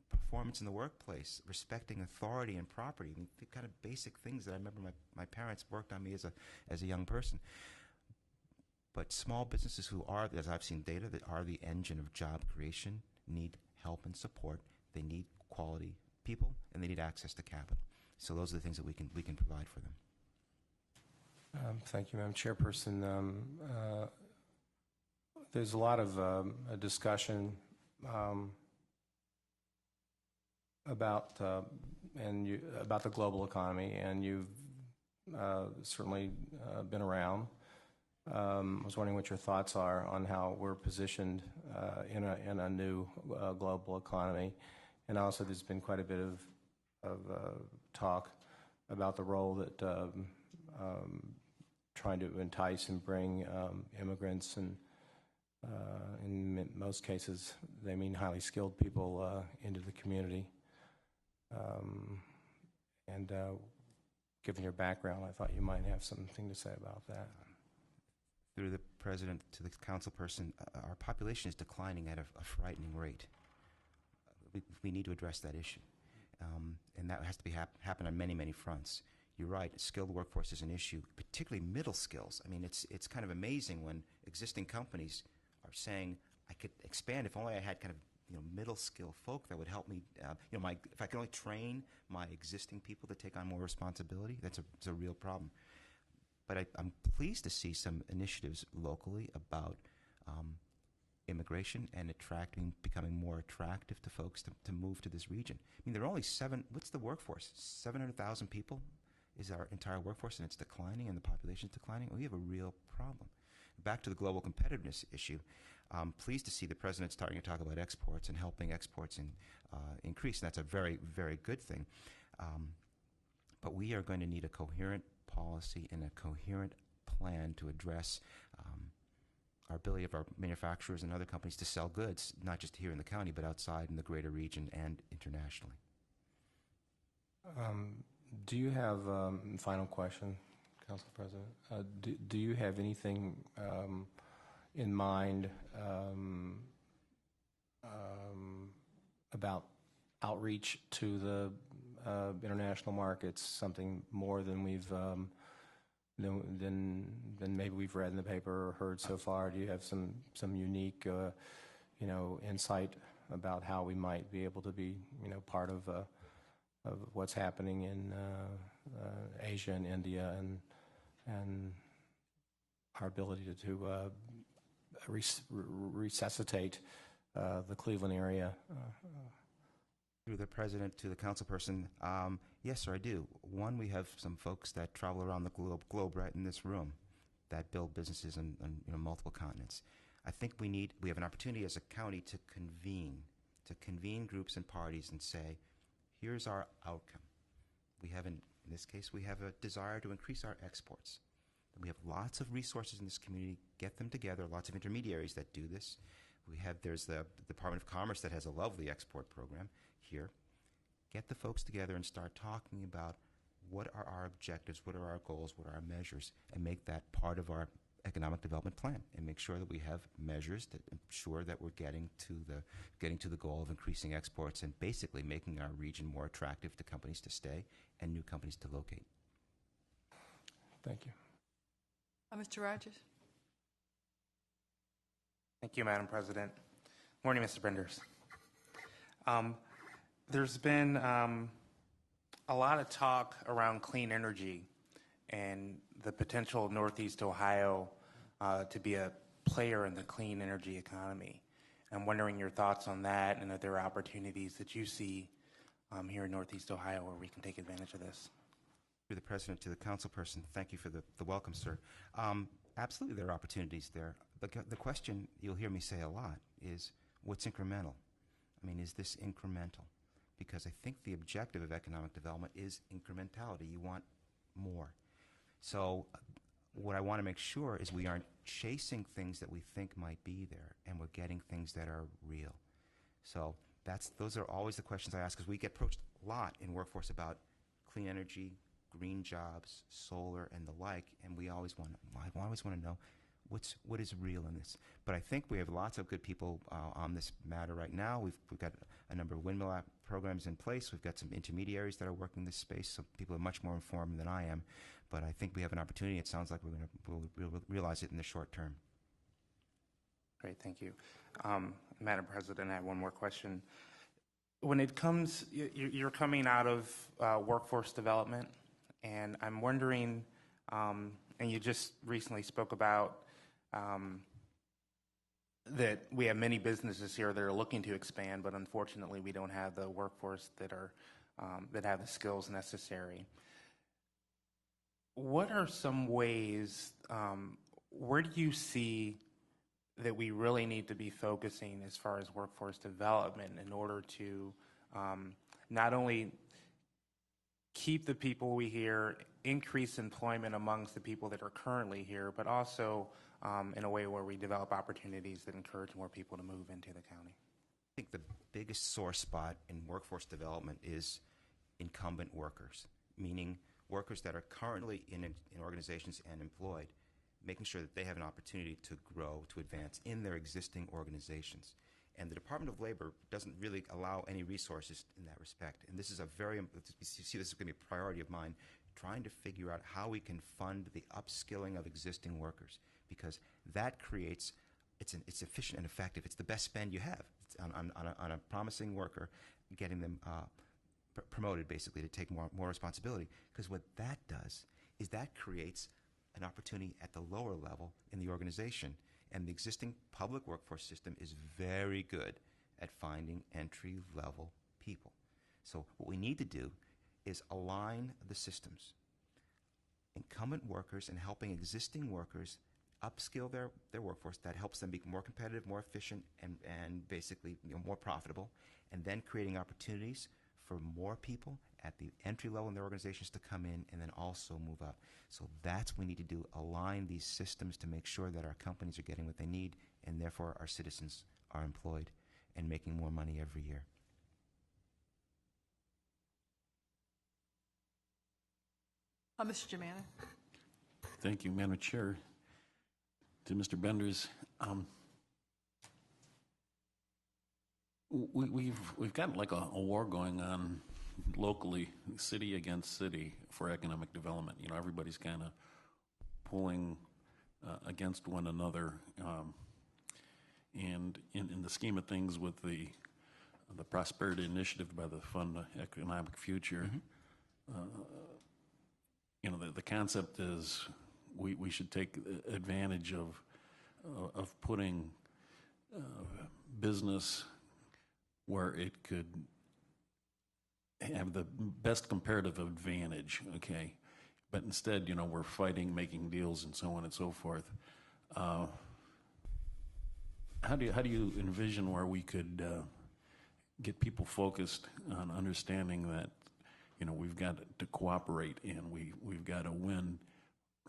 Speaker 3: performance in the workplace, respecting authority and property. I mean, the kind of basic things that I remember my parents worked on me as a young person. But small businesses who are, as I've seen data, that are the engine of job creation need help and support. They need quality people, and they need access to capital. So those are the things that we can provide for them.
Speaker 6: Thank you, Madam Chairperson. There's a lot of discussion about the global economy, and you've certainly been around. I was wondering what your thoughts are on how we're positioned in a new global economy, and also there's been quite a bit of talk about the role that trying to entice and bring immigrants, and in most cases they mean highly skilled people into the community. And given your background, I thought you might have something to say about that.
Speaker 3: Through the president to the council person, our population is declining at a frightening rate. We need to address that issue. And that has to be happen on many, many fronts. You're right, skilled workforce is an issue, particularly middle skills. I mean, it's kind of amazing when existing companies are saying, I could expand if only I had kind of middle skill folk that would help me. If I could only train my existing people to take on more responsibility, it's a real problem. But I'm pleased to see some initiatives locally about immigration and becoming more attractive to folks to move to this region. I mean, there are only what's the workforce? 700,000 people is our entire workforce, and it's declining, and the population is declining. We have a real problem. Back to the global competitiveness issue, I'm pleased to see the president starting to talk about exports and helping exports increase, and that's a very, very good thing. But we are going to need a coherent policy and a coherent plan to address our ability of our manufacturers and other companies to sell goods, not just here in the county, but outside in the greater region and internationally.
Speaker 6: Do you have, final question, Council President, do you have anything in mind about outreach to the international markets, something more than than maybe we've read in the paper or heard so far? Do you have some unique insight about how we might be able to be part of what's happening in Asia and India, and our ability to resuscitate the Cleveland area?
Speaker 3: Through the president to the council person, yes, sir, I do. One, we have some folks that travel around the globe right in this room that build businesses on multiple continents. I think we have an opportunity as a county to convene groups and parties and say, here's our outcome. In this case, we have a desire to increase our exports. We have lots of resources in this community. Get them together. Lots of intermediaries that do this. There's the Department of Commerce that has a lovely export program here. Get the folks together and start talking about what are our objectives, what are our goals, what are our measures, and make that part of our economic development plan, and make sure that we have measures that ensure that we're getting to the goal of increasing exports and basically making our region more attractive to companies to stay and new companies to locate.
Speaker 6: Thank you.
Speaker 1: Mr. Rogers.
Speaker 7: Thank you, Madam President. Morning, Mr. Benders. There's been a lot of talk around clean energy, and the potential of Northeast Ohio to be a player in the clean energy economy. I'm wondering your thoughts on that, and if there are opportunities that you see here in Northeast Ohio where we can take advantage of this.
Speaker 3: Through the president to the council person, thank you for the welcome, sir. Absolutely, there are opportunities there. The question you'll hear me say a lot is, what's incremental? I mean, is this incremental? Because I think the objective of economic development is incrementality. You want more. So what I want to make sure is we aren't chasing things that we think might be there, and we're getting things that are real. So those are always the questions I ask, because we get approached a lot in workforce about clean energy, green jobs, solar, and the like, and I always want to know what is real in this. But I think we have lots of good people on this matter right now. We've got a number of windmill programs in place. We've got some intermediaries that are working this space, so people are much more informed than I am. But I think we have an opportunity. It sounds like we'll realize it in the short term.
Speaker 7: Great, thank you. Madam President, I have one more question. When it comes, you're coming out of workforce development, and I'm wondering, and you just recently spoke about that we have many businesses here that are looking to expand, but unfortunately we don't have the workforce that have the skills necessary. What are some ways, where do you see that we really need to be focusing as far as workforce development in order to not only keep the people we here, increase employment amongst the people that are currently here, but also in a way where we develop opportunities that encourage more people to move into the county?
Speaker 3: I think the biggest sore spot in workforce development is incumbent workers, meaning workers that are currently in organizations and employed, making sure that they have an opportunity to grow, to advance in their existing organizations. And the Department of Labor doesn't really allow any resources in that respect. And this is you see, this is going to be a priority of mine, trying to figure out how we can fund the upskilling of existing workers, because that creates, it's efficient and effective. It's the best spend you have on a promising worker, getting them promoted, basically, to take more responsibility. Because what that does is that creates an opportunity at the lower level in the organization. And the existing public workforce system is very good at finding entry-level people. So what we need to do is align the systems. Incumbent workers and helping existing workers upskill their workforce. That helps them be more competitive, more efficient, and basically more profitable. And then creating opportunities for more people at the entry level in their organizations to come in and then also move up. So that's what we need to do, align these systems to make sure that our companies are getting what they need, and therefore our citizens are employed and making more money every year.
Speaker 1: Mr. Germana.
Speaker 8: Thank you, Madam Chair. To Mr. Benders, we've got like a war going on locally, city against city, for economic development. You know, everybody's kind of pulling against one another, and in the scheme of things, with the Prosperity Initiative by the Fund Economic Future, you know, the concept is we should take advantage of putting business where it could have the best comparative advantage, okay? But instead, you know, we're fighting, making deals, and so on and so forth. How do you envision where we could get people focused on understanding that, you know, we've got to cooperate, and we've got to win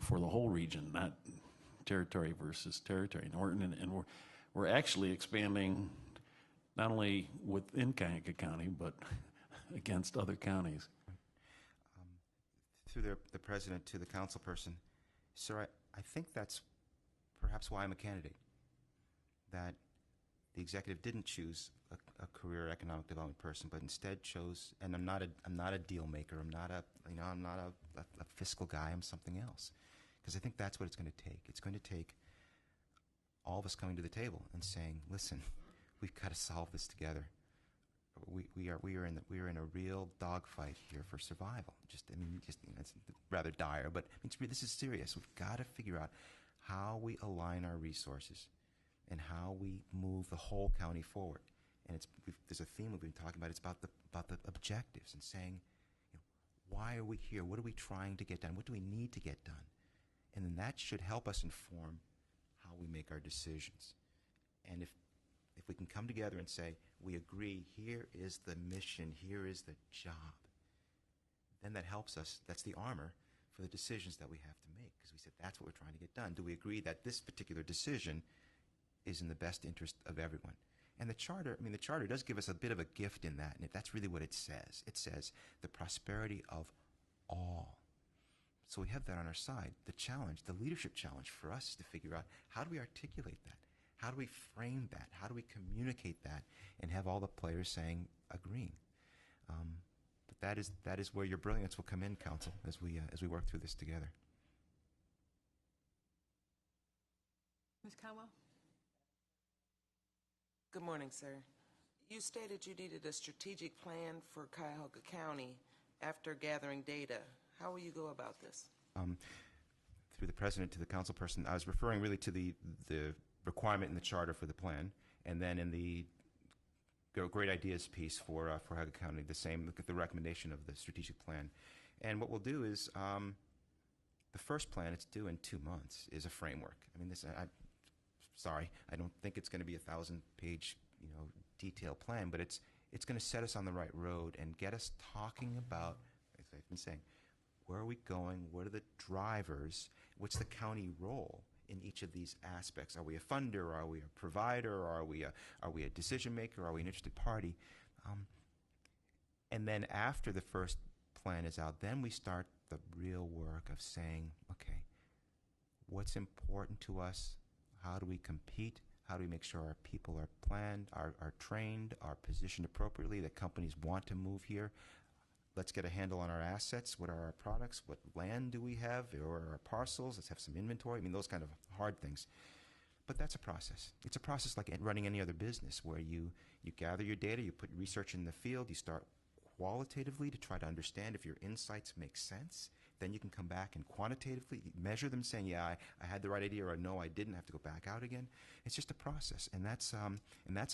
Speaker 8: for the whole region, not territory versus territory. And we're actually expanding not only within Kankakee County, but against other counties.
Speaker 3: Through the president to the council person, sir, I think that's perhaps why I'm a candidate. That the executive didn't choose a career economic development person, but instead chose. And I'm not a deal maker. I'm not a fiscal guy. I'm something else. Because I think that's what it's going to take. It's going to take all of us coming to the table and saying, listen, we've got to solve this together. we are in a real dogfight here for survival. It's rather dire, but this is serious. We've got to figure out how we align our resources and how we move the whole county forward. And there's a theme we've been talking about. It's about the objectives and saying, why are we here? What are we trying to get done? What do we need to get done? And then that should help us inform how we make our decisions. And if we can come together and say, we agree, here is the mission, here is the job, then that helps us. That's the armor for the decisions that we have to make, because we said that's what we're trying to get done. Do we agree that this particular decision is in the best interest of everyone? And the charter does give us a bit of a gift in that, and that's really what it says. It says the prosperity of all. So we have that on our side. The challenge, the leadership challenge for us is to figure out, how do we articulate that? How do we frame that? How do we communicate that and have all the players saying, agreeing? But that is where your brilliance will come in, Council, as we work through this together.
Speaker 1: Ms. Conwell?
Speaker 9: Good morning, sir. You stated you needed a strategic plan for Cuyahoga County after gathering data. How will you go about this?
Speaker 3: Through the president to the council person, I was referring really to the requirement in the charter for the plan, and then in the great ideas piece for Cuyahoga County, the recommendation of the strategic plan. And what we'll do is, the first plan, it's due in 2 months, is a framework. Sorry, I don't think it's going to be a 1,000-page, detailed plan, but it's going to set us on the right road and get us talking about, as I've been saying, where are we going? What are the drivers? What's the county role in each of these aspects? Are we a funder? Are we a provider? Are we a decision maker? Are we an interested party? And then after the first plan is out, then we start the real work of saying, okay, what's important to us? How do we compete? How do we make sure our people are planned, are trained, are positioned appropriately, that companies want to move here? Let's get a handle on our assets. What are our products? What land do we have? Or our parcels? Let's have some inventory. Those kind of hard things. But that's a process. It's a process like running any other business, where you gather your data, you put research in the field, you start qualitatively to try to understand if your insights make sense. Then you can come back and quantitatively measure them, saying, yeah, I had the right idea, or no, I didn't, have to go back out again. It's just a process, and that's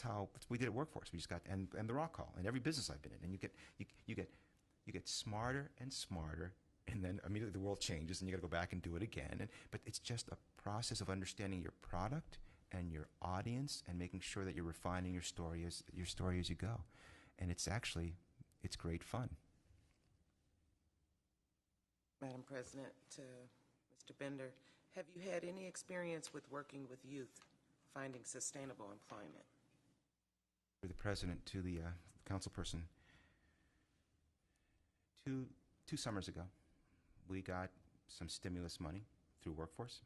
Speaker 3: how we did at Workforce. We just got and the Rock Hall, and every business I've been in, and you get smarter and smarter, and then immediately the world changes, and you got to go back and do it again. But it's just a process of understanding your product and your audience, and making sure that you're refining your story as you go. And it's great fun.
Speaker 9: Madam President, to Mr. Bender, have you had any experience with working with youth finding sustainable employment?
Speaker 3: For the president to the council person, two summers ago, we got some stimulus money through Workforce,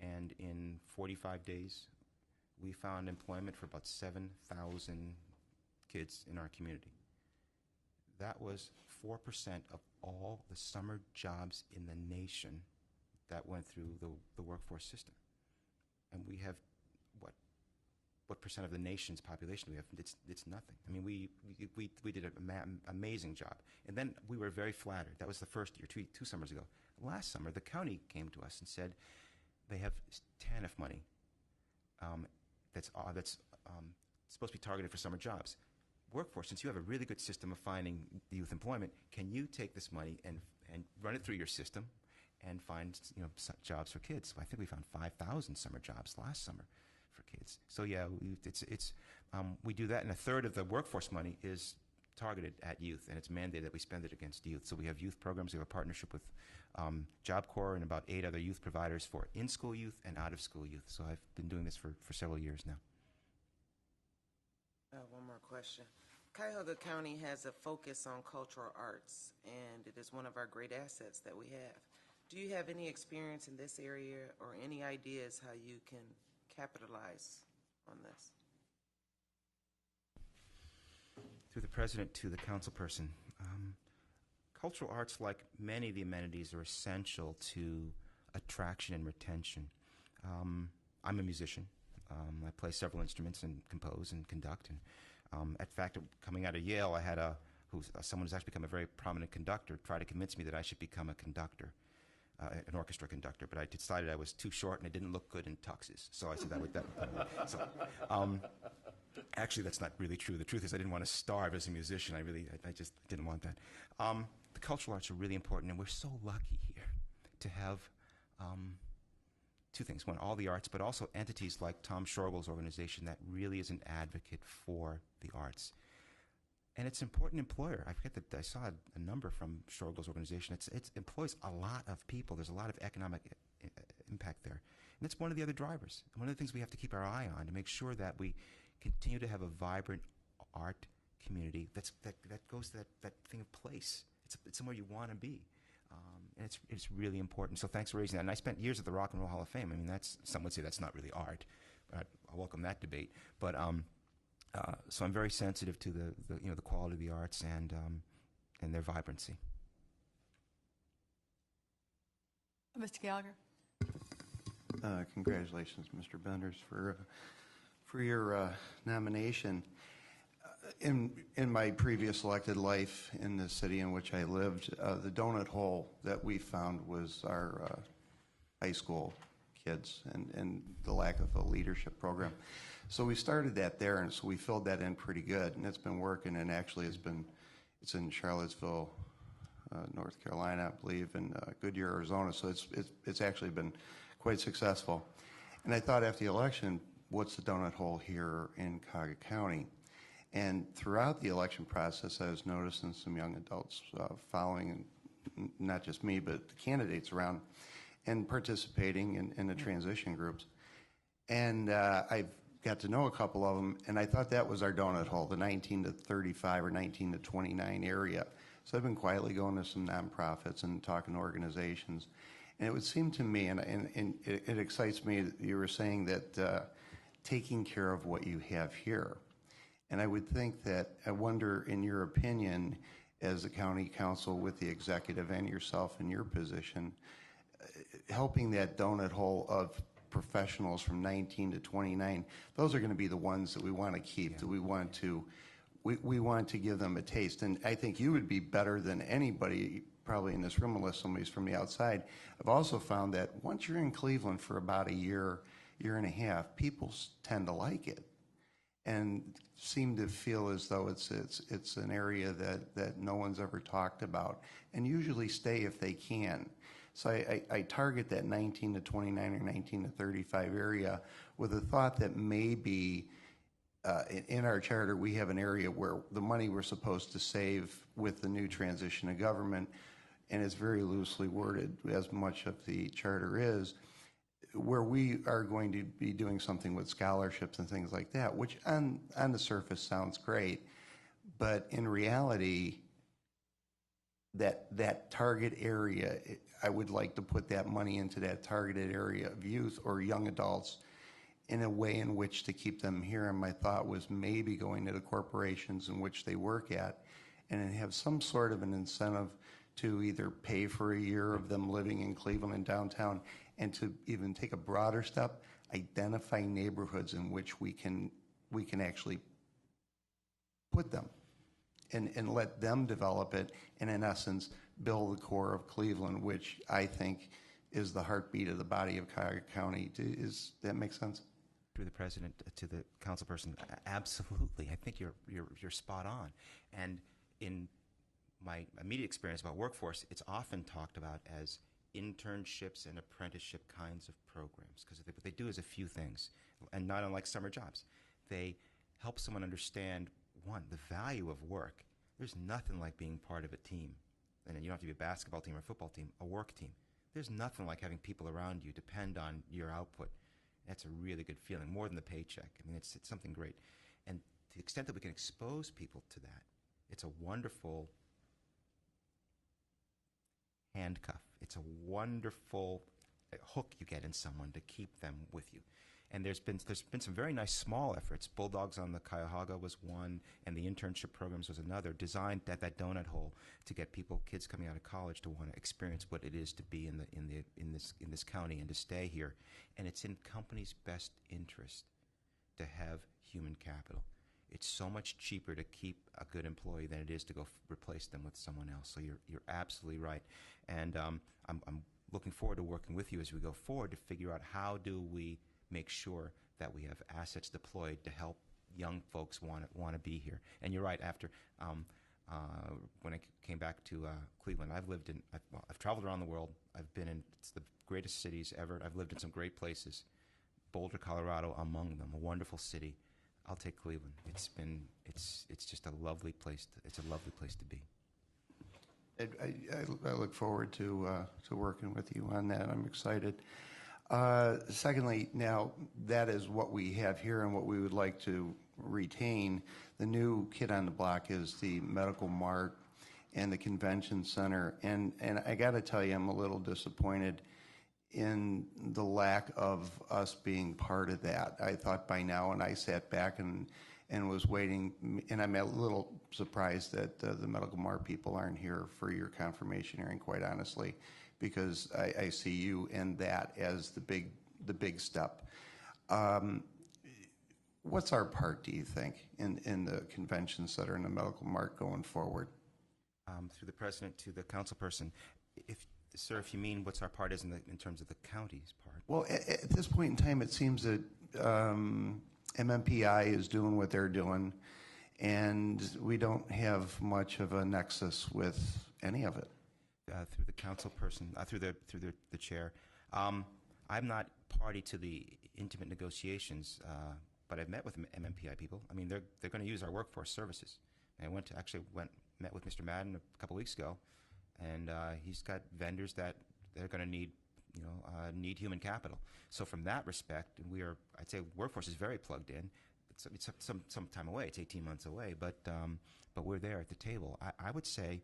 Speaker 3: and in 45 days, we found employment for about 7,000 kids in our community. That was 4% of all the summer jobs in the nation that went through the Workforce system. And we have, what percent of the nation's population do we have? It's nothing. We did an amazing job. And then we were very flattered. That was the first year, two summers ago. Last summer, the county came to us and said they have TANF money that's supposed to be targeted for summer jobs. Workforce, since you have a really good system of finding youth employment, can you take this money and run it through your system and find jobs for kids? So I think we found 5,000 summer jobs last summer for kids. So yeah, we do that, and a third of the Workforce money is targeted at youth, and it's mandated that we spend it against youth. So we have youth programs. We have a partnership with Job Corps and about 8 other youth providers for in-school youth and out-of-school youth. So I've been doing this for several years now.
Speaker 9: One more question. Cuyahoga County has a focus on cultural arts, and it is one of our great assets that we have. Do you have any experience in this area, or any ideas how you can capitalize on this?
Speaker 3: Through the president to the council person, cultural arts, like many of the amenities, are essential to attraction and retention. I'm a musician. I play several instruments and compose and conduct. And In fact, coming out of Yale, I had someone who's actually become a very prominent conductor try to convince me that I should become a conductor, an orchestra conductor. But I decided I was too short and I didn't look good in tuxes, so I said that would. So, actually, that's not really true. The truth is, I didn't want to starve as a musician. I just didn't want that. The cultural arts are really important, and we're so lucky here to have two things. One, all the arts, but also entities like Tom Schorgel's organization that really is an advocate for the arts. And it's an important employer. I forget that I saw a number from Schorgel's organization. It employs a lot of people. There's a lot of economic impact there. And that's one of the other drivers. And one of the things we have to keep our eye on to make sure that we continue to have a vibrant art community that goes to that thing of place. It's somewhere you want to be. And it's really important. So thanks for raising that. And I spent years at the Rock and Roll Hall of Fame. I mean, some would say that's not really art. But I welcome that debate. But so I'm very sensitive to the quality of the arts and their vibrancy.
Speaker 1: Mr. Gallagher.
Speaker 10: Congratulations, Mr. Benders, for your nomination. In my previous elected life in the city in which I lived, the donut hole that we found was our high school kids and the lack of a leadership program. So we started that there, and so we filled that in pretty good, and it's been working. And actually, it's in Charlottesville, North Carolina, I believe, and Goodyear, Arizona. So it's actually been quite successful. And I thought after the election, what's the donut hole here in Cuyahoga County? And throughout the election process, I was noticing some young adults following, and not just me, but the candidates around, and participating in the transition groups. And I've got to know a couple of them, and I thought that was our donut hole, the 19 to 35 or 19 to 29 area. So I've been quietly going to some nonprofits and talking to organizations. And it would seem to me, and it excites me that you were saying that taking care of what you have here. And I would think that, I wonder, in your opinion, as a county council with the executive and yourself in your position, helping that donut hole of professionals from 19 to 29, those are going to be the ones that we want to keep, that we want to give them a taste. And I think you would be better than anybody probably in this room, unless somebody's from the outside. I've also found that once you're in Cleveland for about a year and a half, people tend to like it and seem to feel as though it's an area that no one's ever talked about, and usually stay if they can. So I target that 19 to 29 or 19 to 35 area with a thought that maybe in our charter we have an area where the money we're supposed to save with the new transition of government, and it's very loosely worded, as much of the charter is, where we are going to be doing something with scholarships and things like that, which on the surface sounds great, but in reality, that target area, I would like to put that money into that targeted area of youth or young adults in a way in which to keep them here. And my thought was maybe going to the corporations in which they work at and have some sort of an incentive to either pay for a year of them living in Cleveland and downtown, and to even take a broader step, identify neighborhoods in which we can actually put them and let them develop it, and in essence build the core of Cleveland, which I think is the heartbeat of the body of Cuyahoga County. Does that make sense?
Speaker 3: Through the president to the council person, absolutely. I think you're spot on. And in my immediate experience about workforce, it's often talked about as internships and apprenticeship kinds of programs, because what they do is a few things, and not unlike summer jobs. They help someone understand, one, the value of work. There's nothing like being part of a team, and you don't have to be a basketball team or a football team, a work team. There's nothing like having people around you depend on your output. That's a really good feeling, more than the paycheck. I mean, it's something great. And to the extent that we can expose people to that, it's a wonderful handcuff. It's a wonderful hook you get in someone to keep them with you. And there's been some very nice small efforts. Bulldogs on the Cuyahoga was one, and the internship programs was another, designed at that donut hole to get kids coming out of college to want to experience what it is to be in this county and to stay here. And it's in companies' best interest to have human capital. It's so much cheaper to keep a good employee than it is to go replace them with someone else. So you're absolutely right. And I'm looking forward to working with you as we go forward to figure out how do we make sure that we have assets deployed to help young folks want to be here. And you're right. After when I came back to Cleveland, I've traveled around the world. I've been in the greatest cities ever. I've lived in some great places. Boulder, Colorado, among them, a wonderful city. I'll take Cleveland. It's just a lovely place. It's a lovely place to be.
Speaker 10: I look forward to working with you on that. I'm excited. Secondly, now that is what we have here and what we would like to retain. The new kid on the block is the Medical Mart and the Convention Center. And I got to tell you, I'm a little disappointed in the lack of us being part of that. I thought by now, and I sat back and was waiting, and I'm a little surprised that the Medical Mart people aren't here for your confirmation hearing, quite honestly, because I see you in that as the big step. What's our part, do you think, in the Convention Center and the Medical Mart going forward?
Speaker 3: Through the president to the council person, Sir, if you mean what's our part is in terms of the county's part.
Speaker 10: Well, at this point in time, it seems that MMPI is doing what they're doing, and we don't have much of a nexus with any of it.
Speaker 3: Through the council person, through the chair, I'm not party to the intimate negotiations, but I've met with MMPI people. I mean, they're going to use our workforce services. I met with Mr. Madden a couple weeks ago. And he's got vendors that they're going to need, need human capital. So from that respect, I'd say workforce is very plugged in. It's some time away. It's 18 months away, but we're there at the table. I would say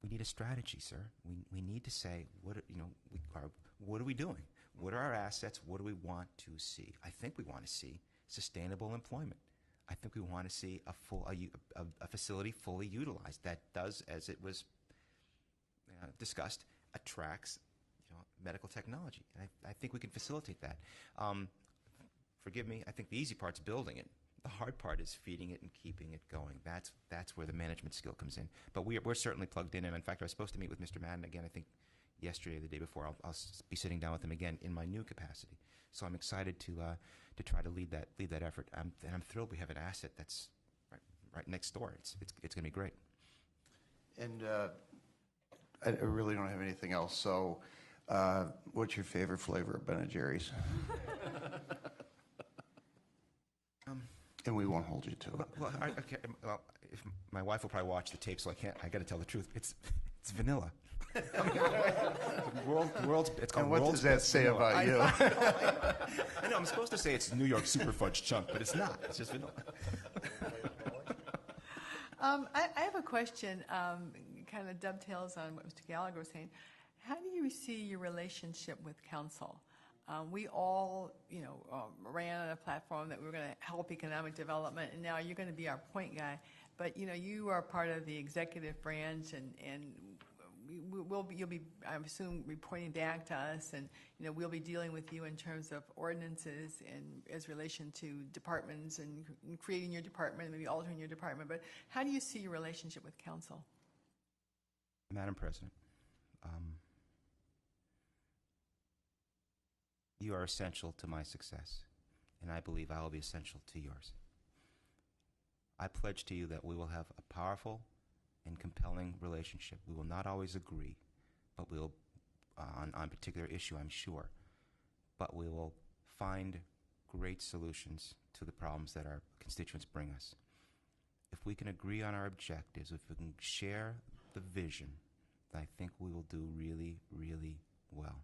Speaker 3: we need a strategy, sir. We need to say what are we doing? What are our assets? What do we want to see? I think we want to see sustainable employment. I think we want to see a facility fully utilized that does, as it was discussed, attracts medical technology. And I think we can facilitate that. Forgive me, I think the easy part's building it. The hard part is feeding it and keeping it going. That's where the management skill comes in. But we're certainly plugged in. And in fact, I was supposed to meet with Mr. Madden again, I think yesterday or the day before. I'll be sitting down with him again in my new capacity. So I'm excited to try to lead that effort. And I'm thrilled we have an asset that's right next door. It's going to be great.
Speaker 10: And I really don't have anything else. So, what's your favorite flavor of Ben & Jerry's? And we won't hold you to it.
Speaker 3: Well, if my wife will probably watch the tape, so I got to tell the truth. It's vanilla. It's called
Speaker 10: and what
Speaker 3: world's
Speaker 10: does that
Speaker 3: best
Speaker 10: say
Speaker 3: vanilla.
Speaker 10: about you?
Speaker 3: I know, I'm supposed to say it's New York Super Fudge Chunk, but it's not. It's just vanilla.
Speaker 1: I have a question, kind of dovetails on what Mr. Gallagher was saying. How do you see your relationship with council? We all, ran on a platform that we were going to help economic development, and now you're going to be our point guy. But, you are part of the executive branch, and you'll be, I assume, reporting back to us, and, we'll be dealing with you in terms of ordinances and as relation to departments and creating your department, maybe altering your department. But how do you see your relationship with council?
Speaker 3: Madam President, you are essential to my success, and I believe I will be essential to yours. I pledge to you that we will have a powerful and compelling relationship. We will not always agree, but we'll, on a particular issue, I'm sure, but we will find great solutions to the problems that our constituents bring us. If we can agree on our objectives, if we can share the vision, then I think we will do really, really well.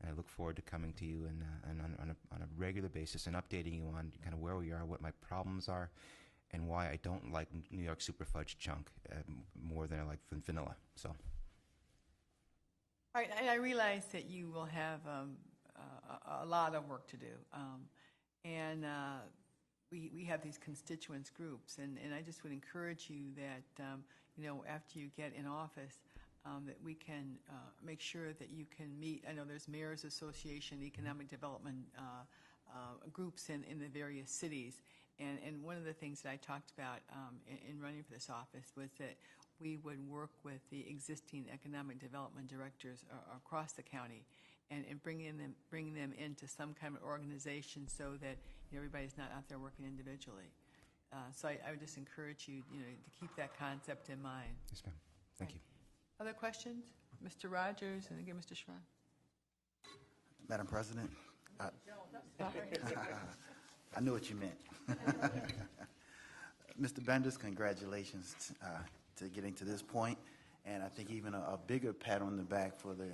Speaker 3: And I look forward to coming to you and on a regular basis and updating you on kind of where we are, what my problems are, and why I don't like New York Super Fudge Chunk more than I like vanilla. So. All
Speaker 1: right, and I realize that you will have a lot of work to do, and we have these constituents groups, and I just would encourage you that after you get in office, that we can make sure that you can meet. I know there's Mayor's Association, Economic Development groups in the various cities. And one of the things that I talked about in running for this office was that we would work with the existing economic development directors across the county and bringing them into some kind of organization so that everybody's not out there working individually. So I would just encourage you, to keep that concept in mind.
Speaker 3: Yes, ma'am. Thank you.
Speaker 1: Other questions? Mr. Rogers and again, Mr. Schron.
Speaker 11: Madam President, I knew what you meant. Mr. Benders, congratulations to getting to this point, and I think even a bigger pat on the back for the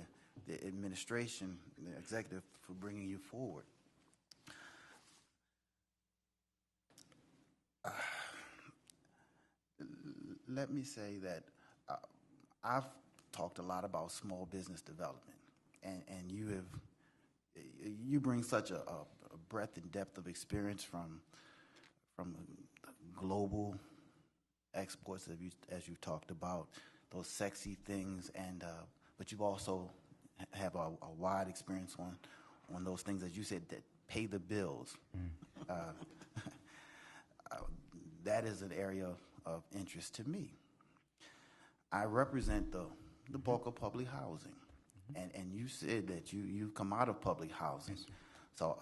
Speaker 11: administration, the executive, for bringing you forward. Let me say that I've talked a lot about small business development, and you bring such a breadth and depth of experience from global exports, as you talked about, those sexy things, and but you've also have a wide experience on those things, as you said, that pay the bills. That is an area of interest to me. I represent the bulk of public housing, and you said that you come out of public housing.
Speaker 3: Yes,
Speaker 11: So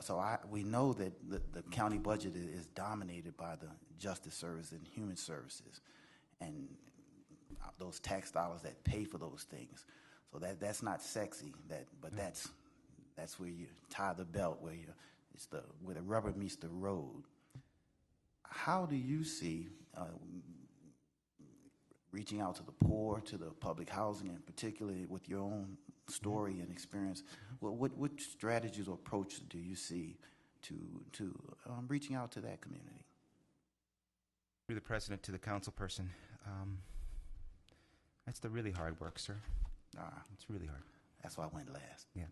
Speaker 11: we know that the county budget is dominated by the Justice Service and Human Services, and those tax dollars that pay for those things. So that's not sexy. But that's where you tie the belt, where the rubber meets the road. How do you see reaching out to the poor, to the public housing, and particularly with your own story and experience? What strategies or approaches do you see to reaching out to that community?
Speaker 3: Through the president to the council person, that's the really hard work, sir. It's really hard.
Speaker 11: That's why I went last.
Speaker 3: Yeah.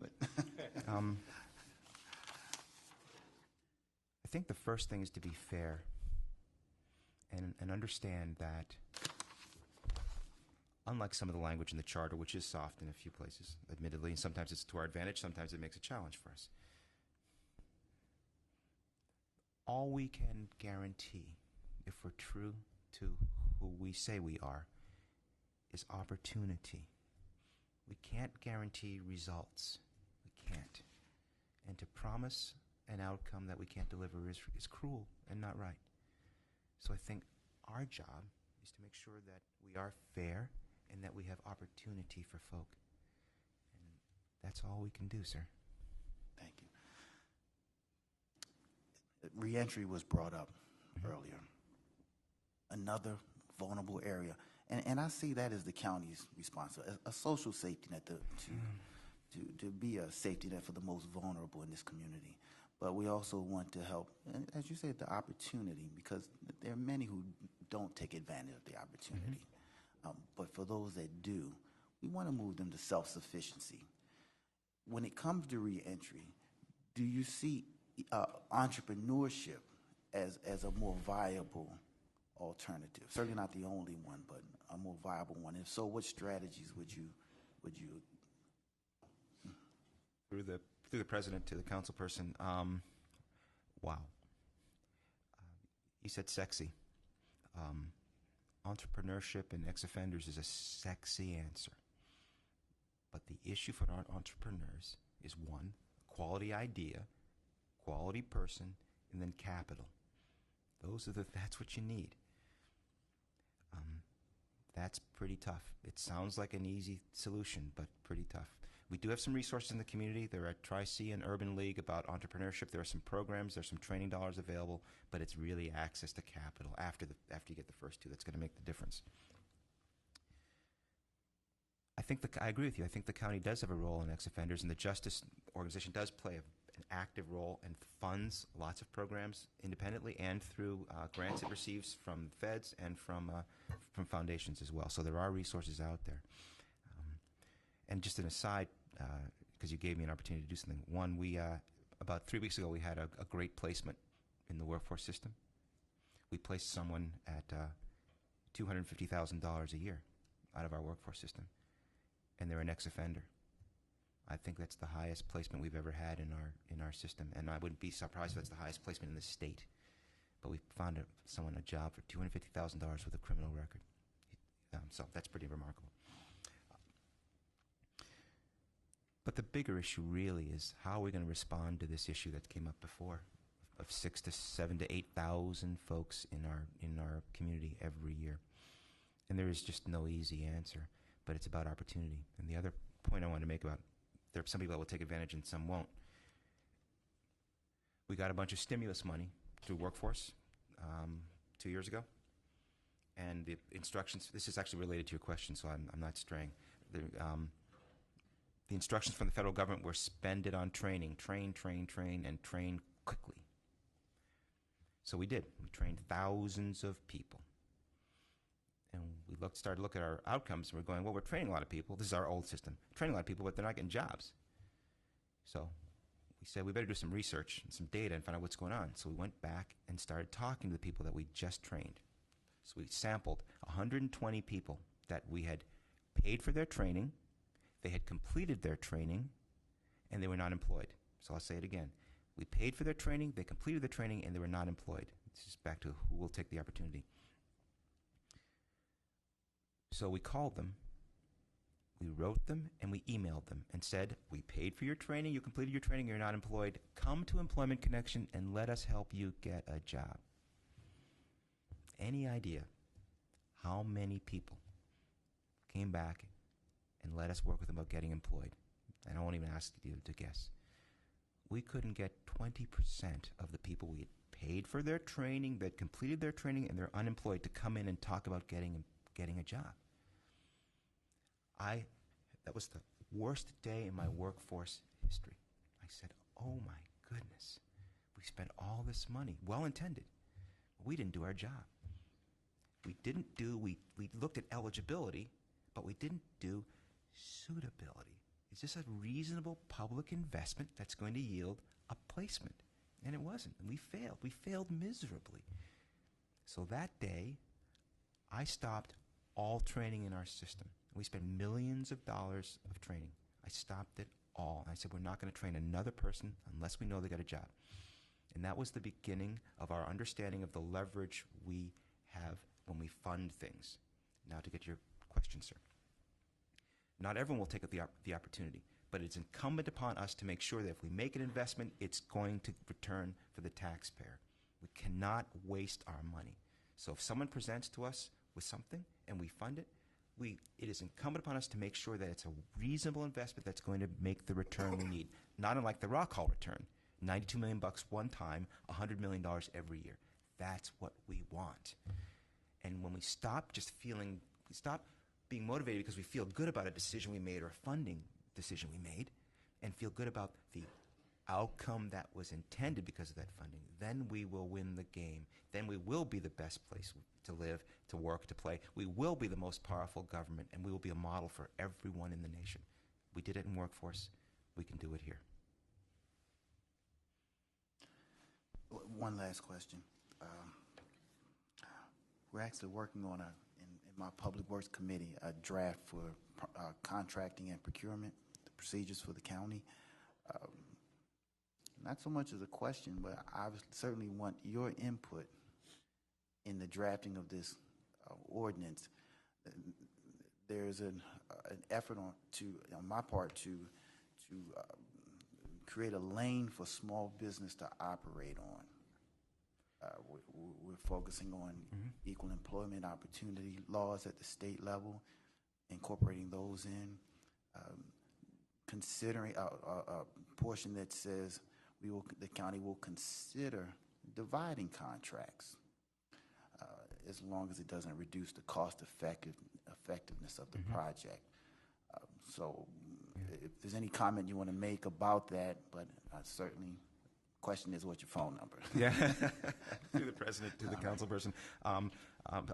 Speaker 3: I think the first thing is to be fair and understand that, unlike some of the language in the charter, which is soft in a few places, admittedly, and sometimes it's to our advantage, sometimes it makes a challenge for us. All we can guarantee, if we're true to who we say we are, is opportunity. We can't guarantee results. We can't. And to promise an outcome that we can't deliver is cruel and not right. So I think our job is to make sure that we are fair and that we have opportunity for folk. And that's all we can do, sir.
Speaker 11: Thank you. Reentry was brought up earlier. Another vulnerable area. And I see that as the county's responsibility, a social safety net to be a safety net for the most vulnerable in this community. But we also want to help, and as you said, the opportunity, because there are many who don't take advantage of the opportunity. But for those that do, we want to move them to self-sufficiency. When it comes to reentry, do you see entrepreneurship as a more viable alternative? Certainly not the only one, but a more viable one. If so, what strategies would you?
Speaker 3: Through the president to the council person, wow. He said sexy. Entrepreneurship and ex-offenders is a sexy answer. But the issue for our entrepreneurs is, one, quality idea, quality person, and then capital. That's what you need. That's pretty tough. It sounds like an easy solution, but pretty tough. We do have some resources in the community. There are Tri-C and Urban League about entrepreneurship. There are some programs. There's some training dollars available, but it's really access to capital after you get the first two that's going to make the difference. I agree with you. I think the county does have a role in ex-offenders, and the Justice Organization does play an active role and funds lots of programs independently and through grants it receives from feds and from foundations as well. So there are resources out there. And just an aside, because you gave me an opportunity to do something. One, we about 3 weeks ago we had a great placement in the workforce system. We placed someone at $250,000 a year out of our workforce system, and they're an ex-offender. I think that's the highest placement we've ever had in our system, and I wouldn't be surprised if that's the highest placement in the state. But we found someone a job for $250,000 with a criminal record. So that's pretty remarkable. But the bigger issue really is how are we going to respond to this issue that came up before, of 6,000 to 7,000 to 8,000 folks in our community every year. And there is just no easy answer, but it's about opportunity. And the other point I want to make about, there are some people that will take advantage and some won't. We got a bunch of stimulus money through Workforce 2 years ago. And the instructions, this is actually related to your question, so I'm not straying. The instructions from the federal government were spend it on training, train, and train quickly. So we did. We trained thousands of people. And we started to look at our outcomes, and we're going, well, we're training a lot of people. This is our old system. Training a lot of people, but they're not getting jobs. So we said we better do some research and some data and find out what's going on. So we went back and started talking to the people that we just trained. So we sampled 120 people that we had paid for their training, they had completed their training, and they were not employed. So I'll say it again. We paid for their training, they completed the training, and they were not employed. This is back to who will take the opportunity. So we called them, we wrote them, and we emailed them and said, we paid for your training, you completed your training, you're not employed. Come to Employment Connection and let us help you get a job. Any idea how many people came back and let us work with them about getting employed? And I won't even ask you to guess. We couldn't get 20% of the people we had paid for their training, that completed their training, and they're unemployed to come in and talk about getting a job. That was the worst day in my workforce history. I said, oh my goodness, we spent all this money, well intended. We didn't do our job. We looked at eligibility, but we didn't do suitability. Is this a reasonable public investment that's going to yield a placement? And it wasn't. And we failed. We failed miserably. So that day, I stopped all training in our system. We spent millions of dollars of training. I stopped it all. I said, we're not going to train another person unless we know they got a job. And that was the beginning of our understanding of the leverage we have when we fund things. Now to get your question, sir. Not everyone will take up the opportunity, but it's incumbent upon us to make sure that if we make an investment, it's going to return for the taxpayer. We cannot waste our money. So if someone presents to us with something and we fund it, it is incumbent upon us to make sure that it's a reasonable investment that's going to make the return we need. Not unlike the Rock Hall return, $92 million one time, $100 million every year. That's what we want. And when we stop being motivated because we feel good about a decision we made or a funding decision we made, and feel good about the outcome that was intended because of that funding, then we will win the game. Then we will be the best place to live, to work, to play. We will be the most powerful government, and we will be a model for everyone in the nation. We did it in Workforce. We can do it here.
Speaker 11: One last question. We're actually working on in my Public Works Committee, a draft for contracting and procurement, the procedures for the county. Not so much as a question, but I certainly want your input in the drafting of this ordinance. There's an effort on my part to create a lane for small business to operate on. We're focusing on equal employment opportunity laws at the state level, incorporating those in, considering a portion that says the county will consider dividing contracts as long as it doesn't reduce the cost effectiveness of the project. So if there's any comment you want to make about that, but certainly question is, what's your phone number?
Speaker 3: Yeah, to the president, to the council person. I'll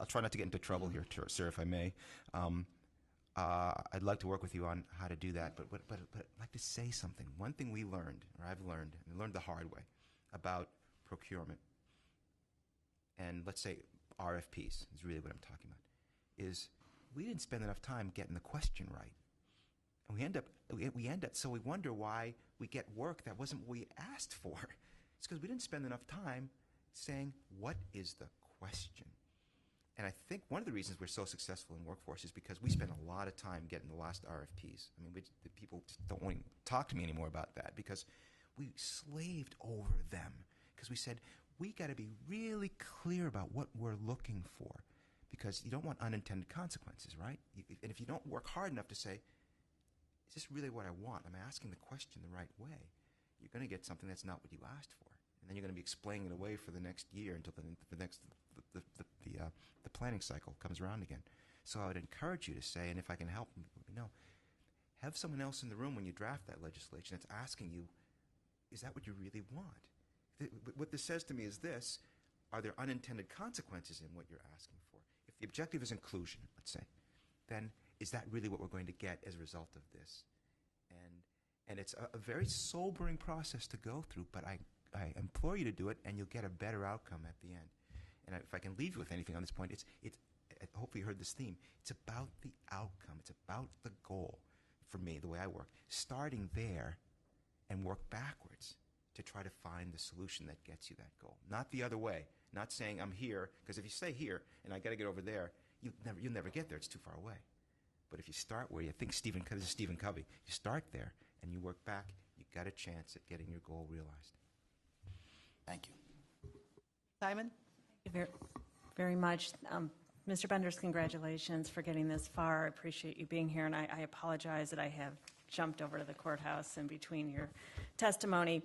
Speaker 3: try not to get into trouble here, sir, if I may. I'd like to work with you on how to do that, but I'd like to say something. One thing we learned, or I've learned, and learned the hard way, about procurement, and let's say RFPs is really what I'm talking about, is we didn't spend enough time getting the question right. And we end up, so we wonder why we get work that wasn't what we asked for. It's because we didn't spend enough time saying, what is the question? And I think one of the reasons we're so successful in workforce is because we spend a lot of time getting the last RFPs. I mean, the people don't want to talk to me anymore about that because we slaved over them. Because we said, we got to be really clear about what we're looking for. Because you don't want unintended consequences, right? And if you don't work hard enough to say, is this really what I want? I'm asking the question the right way. You're going to get something that's not what you asked for. And then you're going to be explaining it away for the next year until the planning cycle comes around again. So I would encourage you to say, and if I can help, let me know, have someone else in the room when you draft that legislation that's asking you, is that what you really want? What this says to me is this: are there unintended consequences in what you're asking for? If the objective is inclusion, let's say, then is that really what we're going to get as a result of this? And it's a very sobering process to go through, but I implore you to do it, and you'll get a better outcome at the end. And if I can leave you with anything on this point, it's hopefully you heard this theme. It's about the outcome. It's about the goal. For me, the way I work, starting there and work backwards to try to find the solution that gets you that goal. Not the other way. Not saying I'm here, because if you stay here and I got to get over there, you'll never get there. It's too far away. But if you start where you think this is Stephen Covey, you start there and you work back, you got a chance at getting your goal realized.
Speaker 11: Thank you.
Speaker 1: Simon?
Speaker 12: Thank you very much. Mr. Benders, congratulations for getting this far. I appreciate you being here, and I apologize that I have jumped over to the courthouse in between your testimony.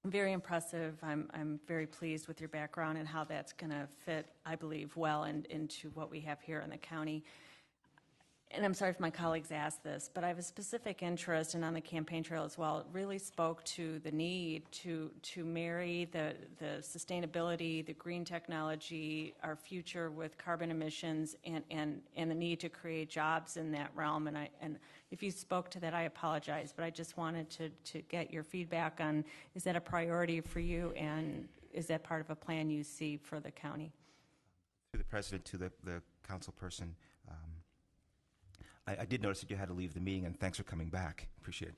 Speaker 12: Very impressive. I'm very pleased with your background and how that's going to fit, I believe, well into what we have here in the county. And I'm sorry if my colleagues asked this, but I have a specific interest, and on the campaign trail as well, it really spoke to the need to marry the sustainability, the green technology, our future with carbon emissions, and the need to create jobs in that realm. And if you spoke to that, I apologize, but I just wanted to get your feedback on, is that a priority for you, and is that part of a plan you see for the county?
Speaker 3: Through the president to the council person, I did notice that you had to leave the meeting, and thanks for coming back. Appreciate it.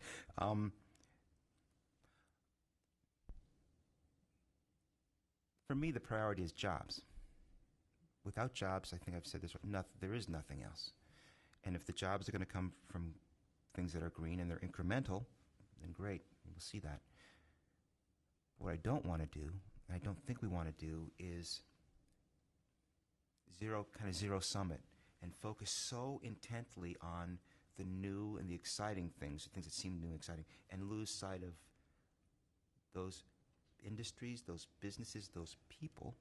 Speaker 3: For me, the priority is jobs. Without jobs, I think I've said this, there is nothing else. And if the jobs are going to come from things that are green and they're incremental, then great, we'll see that. What I don't want to do, and I don't think we want to do, is zero sum it and focus so intently on the new and the exciting things that seem new and exciting, and lose sight of those industries, those businesses, those people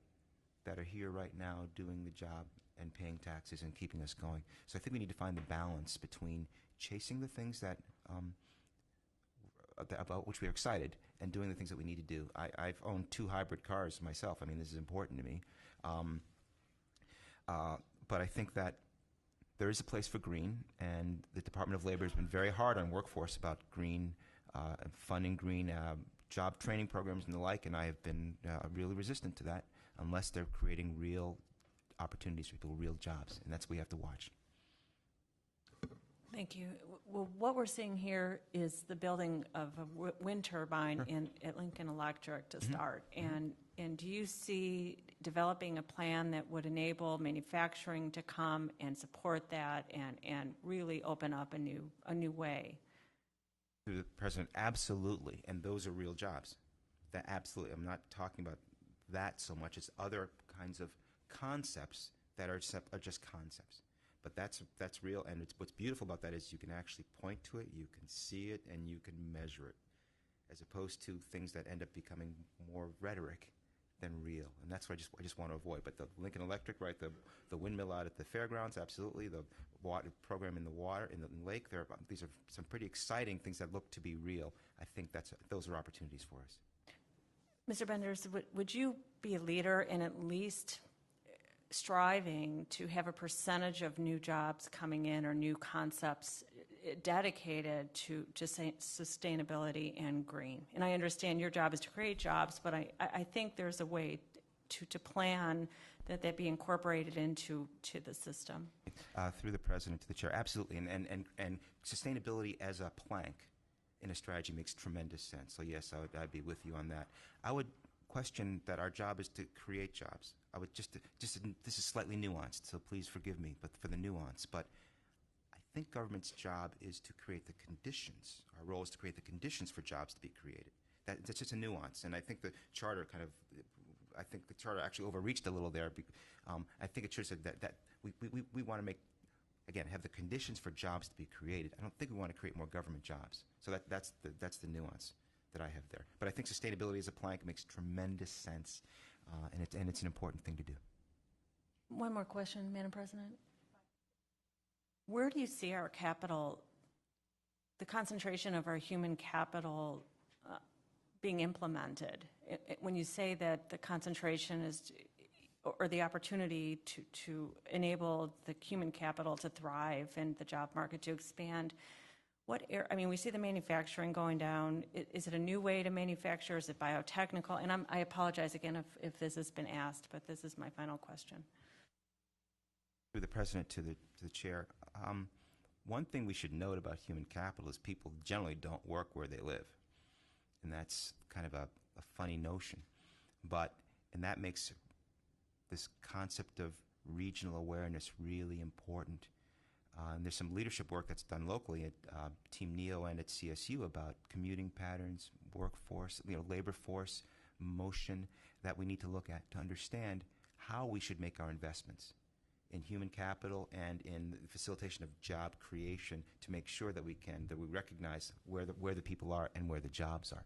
Speaker 3: that are here right now doing the job and paying taxes and keeping us going. So I think we need to find the balance between chasing the things that about which we are excited and doing the things that we need to do. I've owned 2 hybrid cars myself. I mean, this is important to me. But I think that there is a place for green, and the Department of Labor has been very hard on workforce about green, funding green job training programs and the like, and I have been really resistant to that unless they're creating real opportunities for people, real jobs, and that's what we have to watch.
Speaker 12: Thank you. Well, what we're seeing here is the building of a wind turbine at Lincoln Electric to start. And do you see developing a plan that would enable manufacturing to come and support that and really open up a new way?
Speaker 3: Through the president, absolutely, and those are real jobs. That absolutely. I'm not talking about that so much. It's other kinds of concepts that are just concepts. But that's real, and what's beautiful about that is you can actually point to it, you can see it, and you can measure it, as opposed to things that end up becoming more rhetoric than real. And that's what I just want to avoid. But the Lincoln Electric, right, the windmill out at the fairgrounds, absolutely. The water program in the lake, these are some pretty exciting things that look to be real. I think those are opportunities for us.
Speaker 12: Mr. Benders, would you be a leader in at least striving to have a percentage of new jobs coming in or new concepts dedicated to sustainability and green? And I understand your job is to create jobs, but I think there's a way to plan that be incorporated into the system?
Speaker 3: Through the president to the chair, absolutely. And sustainability as a plank in a strategy makes tremendous sense. So yes, I'd be with you on that. I would question that our job is to create jobs. I would just this is slightly nuanced, so please forgive me, but for the nuance. But I think government's job is to create the conditions. Our role is to create the conditions for jobs to be created. That's just a nuance, and I think the charter actually overreached a little there. I think it should have said that we want to make, again, have the conditions for jobs to be created. I don't think we want to create more government jobs. So that's the nuance that I have there. But I think sustainability as a plank makes tremendous sense, and it's an important thing to do.
Speaker 12: One more question, Madam President. Where do you see our capital, the concentration of our human capital being implemented? When you say that the concentration is, or the opportunity to enable the human capital to thrive and the job market to expand, we see the manufacturing going down. Is it a new way to manufacture? Is it biotechnical? And I apologize again if this has been asked, but this is my final question.
Speaker 3: Through the president to the chair, one thing we should note about human capital is people generally don't work where they live. And that's kind of a funny notion. And that makes this concept of regional awareness really important. And there's some leadership work that's done locally at Team NEO and at CSU about commuting patterns, workforce, labor force, motion that we need to look at to understand how we should make our investments in human capital and in the facilitation of job creation to make sure that we recognize where the people are and where the jobs are.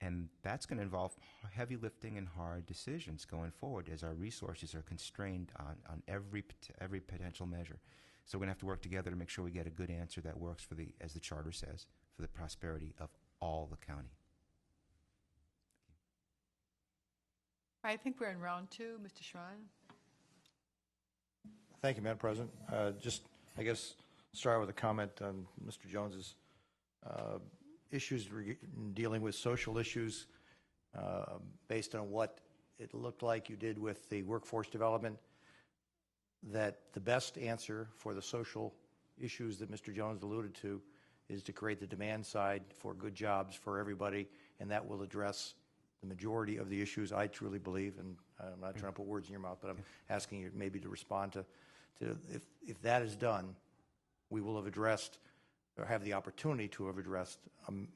Speaker 3: And that's going to involve heavy lifting and hard decisions going forward as our resources are constrained on every potential measure. So we're going to have to work together to make sure we get a good answer that works for as the charter says, for the prosperity of all the county.
Speaker 1: I think we're in round two. Mr. Schrein.
Speaker 4: Thank you, Madam President. Just, I guess, start with a comment on Mr. Jones's issues dealing with social issues based on what it looked like you did with the workforce development, that the best answer for the social issues that Mr. Jones alluded to is to create the demand side for good jobs for everybody, and that will address the majority of the issues, I truly believe, and I'm not trying to put words in your mouth, but I'm asking you maybe to respond to if that is done, we will have addressed or have the opportunity to have addressed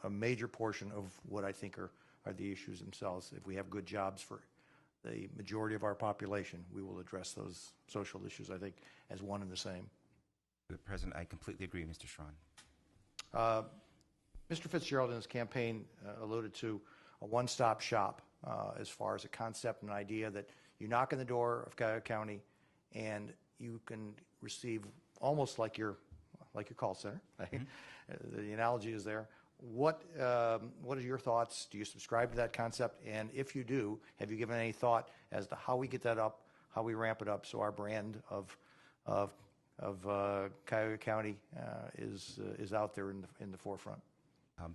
Speaker 4: a major portion of what I think are the issues themselves. If we have good jobs for the majority of our population, we will address those social issues, I think, as one and the same.
Speaker 3: The President, I completely agree, Mr. Schrein.
Speaker 4: Mr. Fitzgerald in his campaign alluded to a one-stop shop as far as a concept and idea that you knock on the door of Cuyahoga County and you can receive almost like your call center. Mm-hmm. The analogy is there. What are your thoughts? Do you subscribe to that concept? And if you do, have you given any thought as to how we get that up, how we ramp it up, so our brand of Cuyahoga County is out there in the forefront?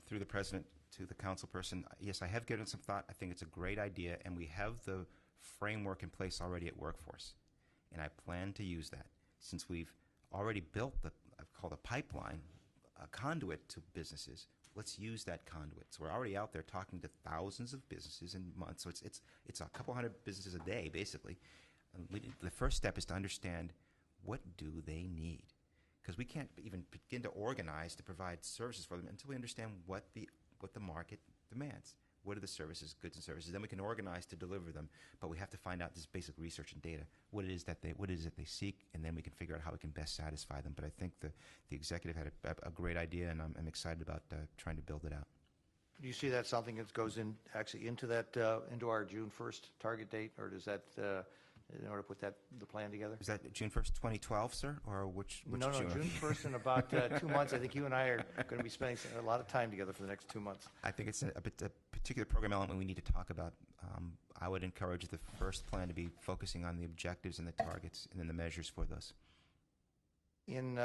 Speaker 3: Through the president to the council person, yes, I have given it some thought. I think it's a great idea, and we have the framework in place already at Workforce, and I plan to use that since we've already built I've called a pipeline, a conduit to businesses. Let's use that conduit. So we're already out there talking to thousands of businesses in months. So it's a couple hundred businesses a day, basically. And the first step is to understand what do they need, because we can't even begin to organize to provide services for them until we understand what the market demands. What are the services, goods and services? Then we can organize to deliver them. But we have to find out this basic research and data, what it is that they seek, and then we can figure out how we can best satisfy them. But I think the executive had a great idea, and I'm excited about trying to build it out.
Speaker 4: Do you see that something that goes into our June 1st target date, or does that in order to put the plan together?
Speaker 3: Is that June 1st, 2012, sir, or which
Speaker 4: No,
Speaker 3: June?
Speaker 4: June 1st in about 2 months. I think you and I are going to be spending a lot of time together for the next 2 months.
Speaker 3: I think it's a particular program element we need to talk about. I would encourage the first plan to be focusing on the objectives and the targets, and then the measures for those.
Speaker 4: In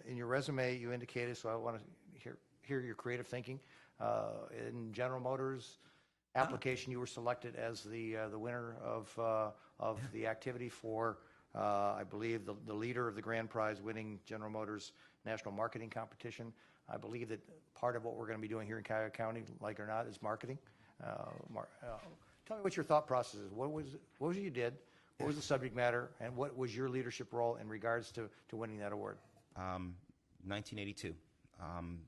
Speaker 4: your resume, you indicated, so I want to hear your creative thinking. In General Motors, application, you were selected as the winner of the activity for, I believe, the leader of the grand prize winning General Motors National Marketing Competition. I believe that part of what we're going to be doing here in Cuyahoga County, like it or not, is marketing. Tell me what your thought process is. What was it you did? What was the subject matter? And what was your leadership role in regards to winning that award?
Speaker 3: 1982.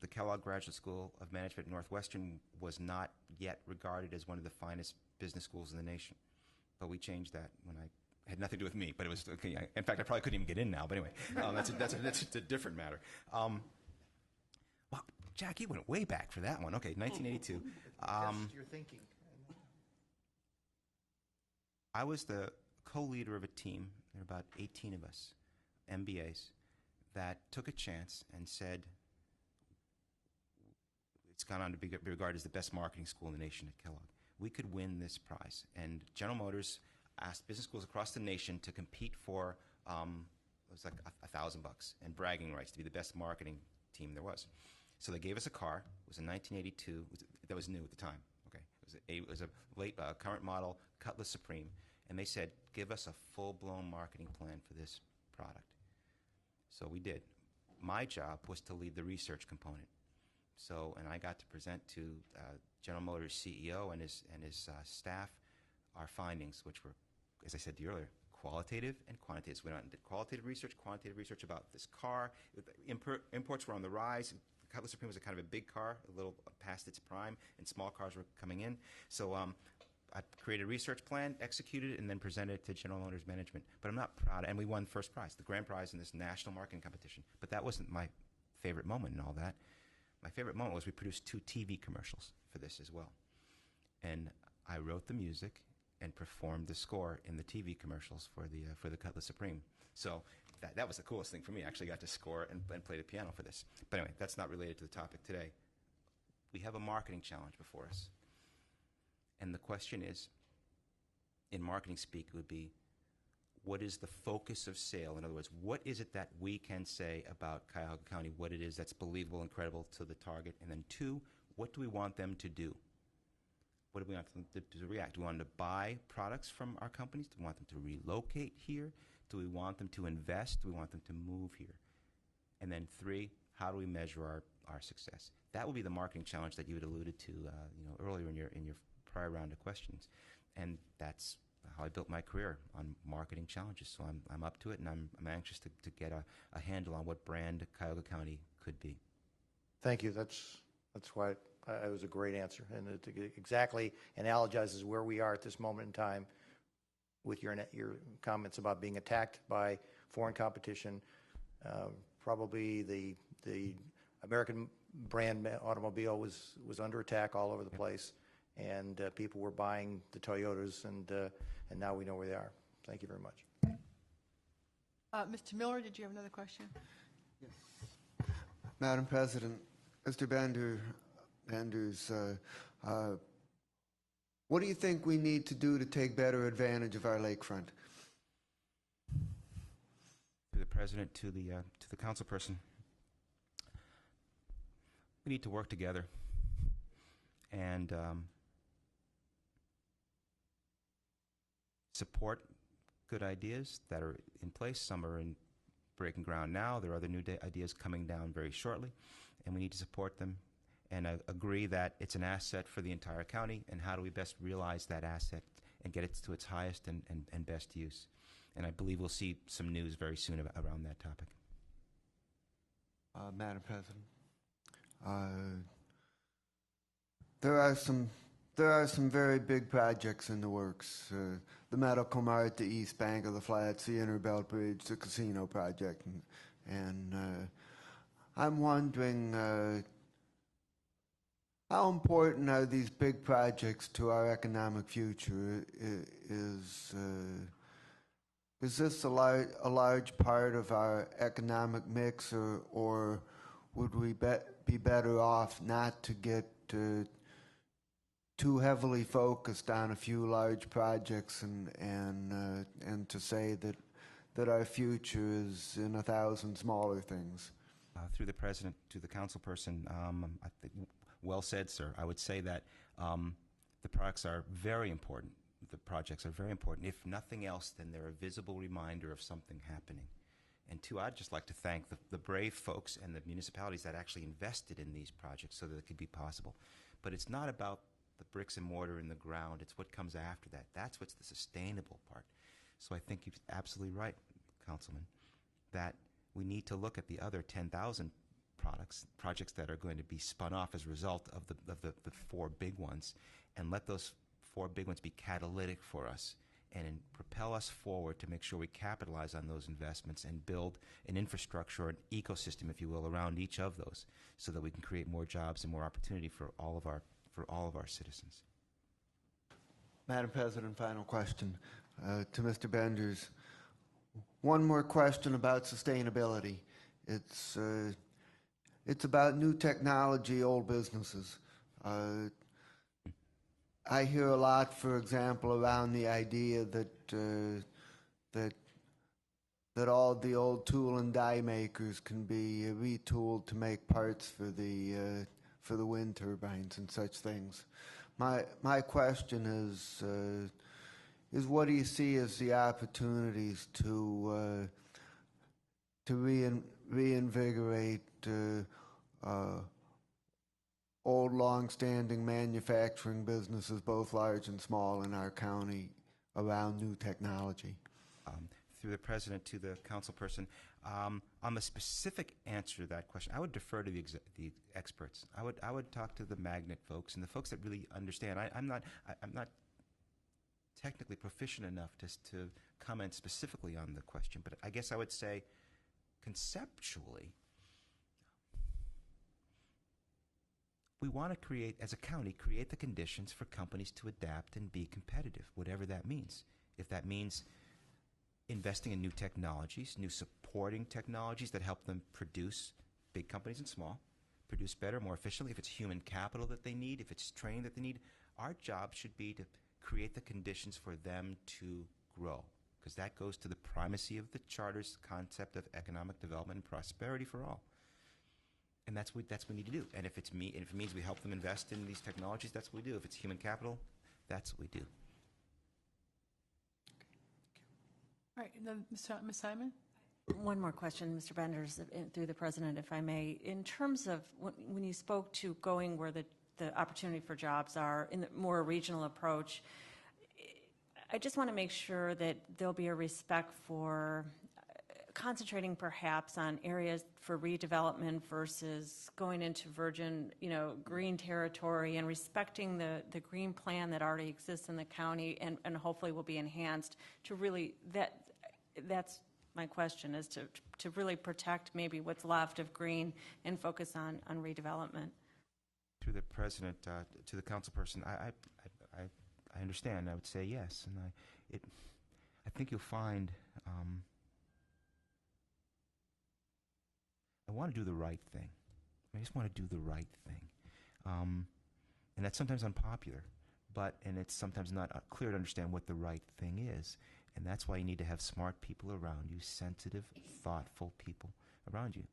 Speaker 3: The Kellogg Graduate School of Management at Northwestern was not yet regarded as one of the finest business schools in the nation. But we changed that when I had nothing to do with me. But it was okay. In fact, I probably couldn't even get in now. But anyway, that's a different matter. Wow, Jack, you went way back for that one. Okay, 1982.
Speaker 4: You're thinking.
Speaker 3: I was the co-leader of a team. There were about 18 of us, MBAs, that took a chance and said, it's gone on to be regarded as the best marketing school in the nation at Kellogg. We could win this prize. And General Motors asked business schools across the nation to compete for, it was like $1,000 and bragging rights to be the best marketing team there was. So they gave us a car. It was a 1982. That was new at the time. Okay, it was a late current model Cutlass Supreme, and they said, give us a full-blown marketing plan for this product. So we did. My job was to lead the research component. So, and I got to present to General Motors CEO and his staff our findings, which were, as I said to you earlier, qualitative and quantitative. So we went out and did quantitative research about this car. Imports were on the rise. The Cutlass Supreme was a kind of a big car, a little past its prime, and small cars were coming in. So I created a research plan, executed it, and then presented it to General Motors management. But I'm not proud, and we won first prize, the grand prize in this national marketing competition. But that wasn't my favorite moment in all that. My favorite moment was we produced 2 TV commercials for this as well. And I wrote the music and performed the score in the TV commercials for the Cutlass Supreme. So that was the coolest thing for me. I actually got to score and play the piano for this. But anyway, that's not related to the topic today. We have a marketing challenge before us. And the question is, in marketing speak, it would be, what is the focus of sale? In other words, what is it that we can say about Cuyahoga County, what it is that's believable and credible to the target? And then 2, what do we want them to do? What do we want them to react? Do we want them to buy products from our companies? Do we want them to relocate here? Do we want them to invest? Do we want them to move here? And then 3, how do we measure our success? That will be the marketing challenge that you had alluded to earlier in your prior round of questions. And that's how I built my career, on marketing challenges. So I'm up to it, and I'm anxious to get a handle on what brand Cuyahoga County could be.
Speaker 4: Thank you. That's why it was a great answer, and it exactly analogizes where we are at this moment in time with your comments about being attacked by foreign competition. Probably the American brand automobile was under attack all over the place, and people were buying the Toyotas, and now we know where they are. Thank you very much.
Speaker 1: Mr. Miller, did you have another question?
Speaker 5: Madam President, Mr. Benders, what do you think we need to do to take better advantage of our lakefront?
Speaker 3: To the President, to the council person, we need to work together and support good ideas that are in place. Some are in breaking ground now. There are other new ideas coming down very shortly, and we need to support them and agree that it's an asset for the entire county, and how do we best realize that asset and get it to its highest and best use. And I believe we'll see some news very soon around that topic.
Speaker 5: Madam President, there are some very big projects in the works. The Medical Mart, the East Bank of the Flats, the Inner Belt Bridge, the casino project, and I'm wondering how important are these big projects to our economic future? Is this a large part of our economic mix, or would we be better off not to get too heavily focused on a few large projects and to say that our future is in 1,000 smaller things?
Speaker 3: Through the President to the council person, I think, well said, sir. I would say that The products are very important. The projects are very important. If nothing else, then they're a visible reminder of something happening. And two, I'd just like to thank the brave folks and the municipalities that actually invested in these projects so that it could be possible. But it's not about the bricks and mortar in the ground. It's what comes after that. That's what's the sustainable part. So I think you're absolutely right, Councilman, that we need to look at the other 10,000 projects that are going to be spun off as a result of the four big ones, and let those four big ones be catalytic for us and propel us forward to make sure we capitalize on those investments and build an infrastructure, an ecosystem, if you will, around each of those, so that we can create more jobs and more opportunity for all of our citizens.
Speaker 5: Madam President, final question to Mr. Benders. One more question about sustainability. It's about new technology, old businesses. I hear a lot, for example, around the idea that all the old tool and die makers can be retooled to make parts for the wind turbines and such things. My question is what do you see as the opportunities to reinvigorate old, long-standing manufacturing businesses, both large and small, in our county around new technology?
Speaker 3: Through the President to the councilperson, on the specific answer to that question, I would defer to the experts. I would talk to the magnet folks and the folks that really understand. I'm not technically proficient enough to comment specifically on the question, but I guess I would say conceptually, we want to create, as a county, create the conditions for companies to adapt and be competitive, whatever that means. If that means investing in new technologies, new supporting technologies that help them produce, big companies and small, produce better, more efficiently. If it's human capital that they need, if it's training that they need, our job should be to create the conditions for them to grow, because that goes to the primacy of the Charter's concept of economic development and prosperity for all. And that's what we need to do. And if it means we help them invest in these technologies, that's what we do. If it's human capital, that's what we do.
Speaker 1: All right, then, Ms. Simon?
Speaker 12: One more question, Mr. Benders, through the President, if I may. In terms of when you spoke to going where the opportunity for jobs are in the more regional approach, I just want to make sure that there'll be a respect for concentrating perhaps on areas for redevelopment versus going into virgin, green territory, and respecting the green plan that already exists in the county and hopefully will be enhanced to really, that's my question, is to really protect maybe what's left of green and focus on redevelopment.
Speaker 3: Through the President, to the councilperson, I understand. I would say yes, and I think you'll find I want to do the right thing. I just want to do the right thing, and that's sometimes unpopular, and it's sometimes not clear to understand what the right thing is, and that's why you need to have smart people around you, sensitive, thoughtful people around you.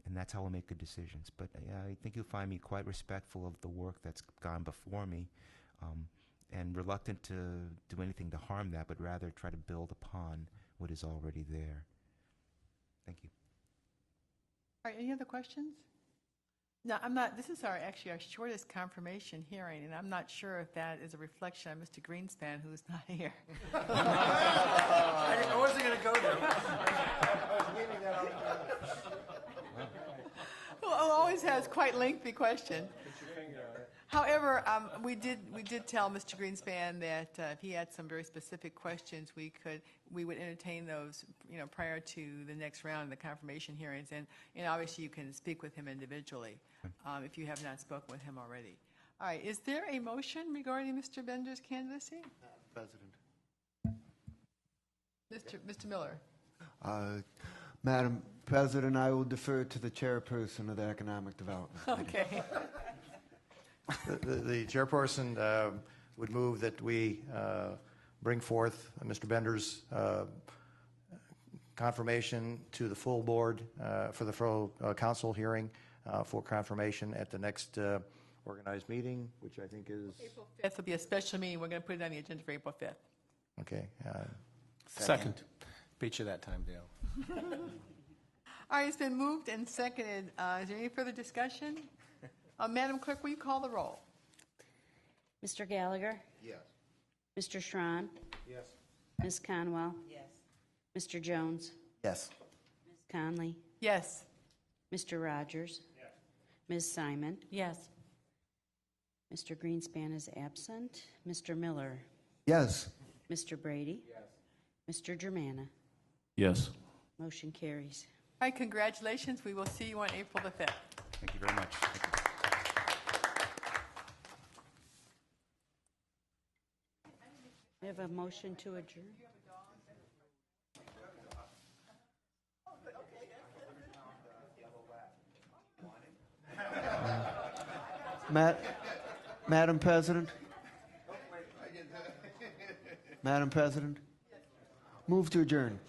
Speaker 3: And that's how we'll make good decisions. But I think you'll find me quite respectful of the work that's gone before me, and reluctant to do anything to harm that, but rather try to build upon what is already there. Thank you.
Speaker 1: All right, any other questions? No, I'm not. This is actually our shortest confirmation hearing, and I'm not sure if that is a reflection on Mr. Greenspan, who's not here.
Speaker 4: I wasn't going to go there. I was leaving that out.
Speaker 1: Who always has quite lengthy questions. However, we did tell Mr. Greenspan that if he had some very specific questions, we would entertain those, prior to the next round of the confirmation hearings, and obviously you can speak with him individually if you have not spoken with him already. All right, is there a motion regarding Mr. Bender's candidacy?
Speaker 5: President.
Speaker 1: Mr. Miller.
Speaker 5: Madam President, I will defer to the chairperson of the Economic Development Committee.
Speaker 1: Okay.
Speaker 4: The chairperson would move that we bring forth Mr. Bender's confirmation to the full board for the full council hearing for confirmation at the next organized meeting, which I think is,
Speaker 1: April 5th will be a special meeting. We're going to put it on the agenda for April 5th.
Speaker 4: okay.
Speaker 6: Second. Beat you that time, Dale.
Speaker 1: All right, it's been moved and seconded. Is there any further discussion? Madam Clerk, will you call the roll?
Speaker 2: Mr. Gallagher?
Speaker 10: Yes.
Speaker 2: Mr. Schron?
Speaker 4: Yes.
Speaker 2: Ms. Conwell?
Speaker 9: Yes.
Speaker 2: Mr. Jones?
Speaker 11: Yes.
Speaker 2: Ms. Conley?
Speaker 1: Yes.
Speaker 2: Mr. Rogers? Ms. Simon?
Speaker 12: Yes.
Speaker 2: Mr. Greenspan is absent. Mr. Miller?
Speaker 5: Yes.
Speaker 2: Mr. Brady? Mr. Germana?
Speaker 8: Yes.
Speaker 2: Motion carries.
Speaker 1: All right, congratulations. We will see you on April the 5th.
Speaker 3: Thank you very much. Thank you.
Speaker 2: We have a motion to adjourn.
Speaker 5: Madam President? Madam President? Move to adjourn.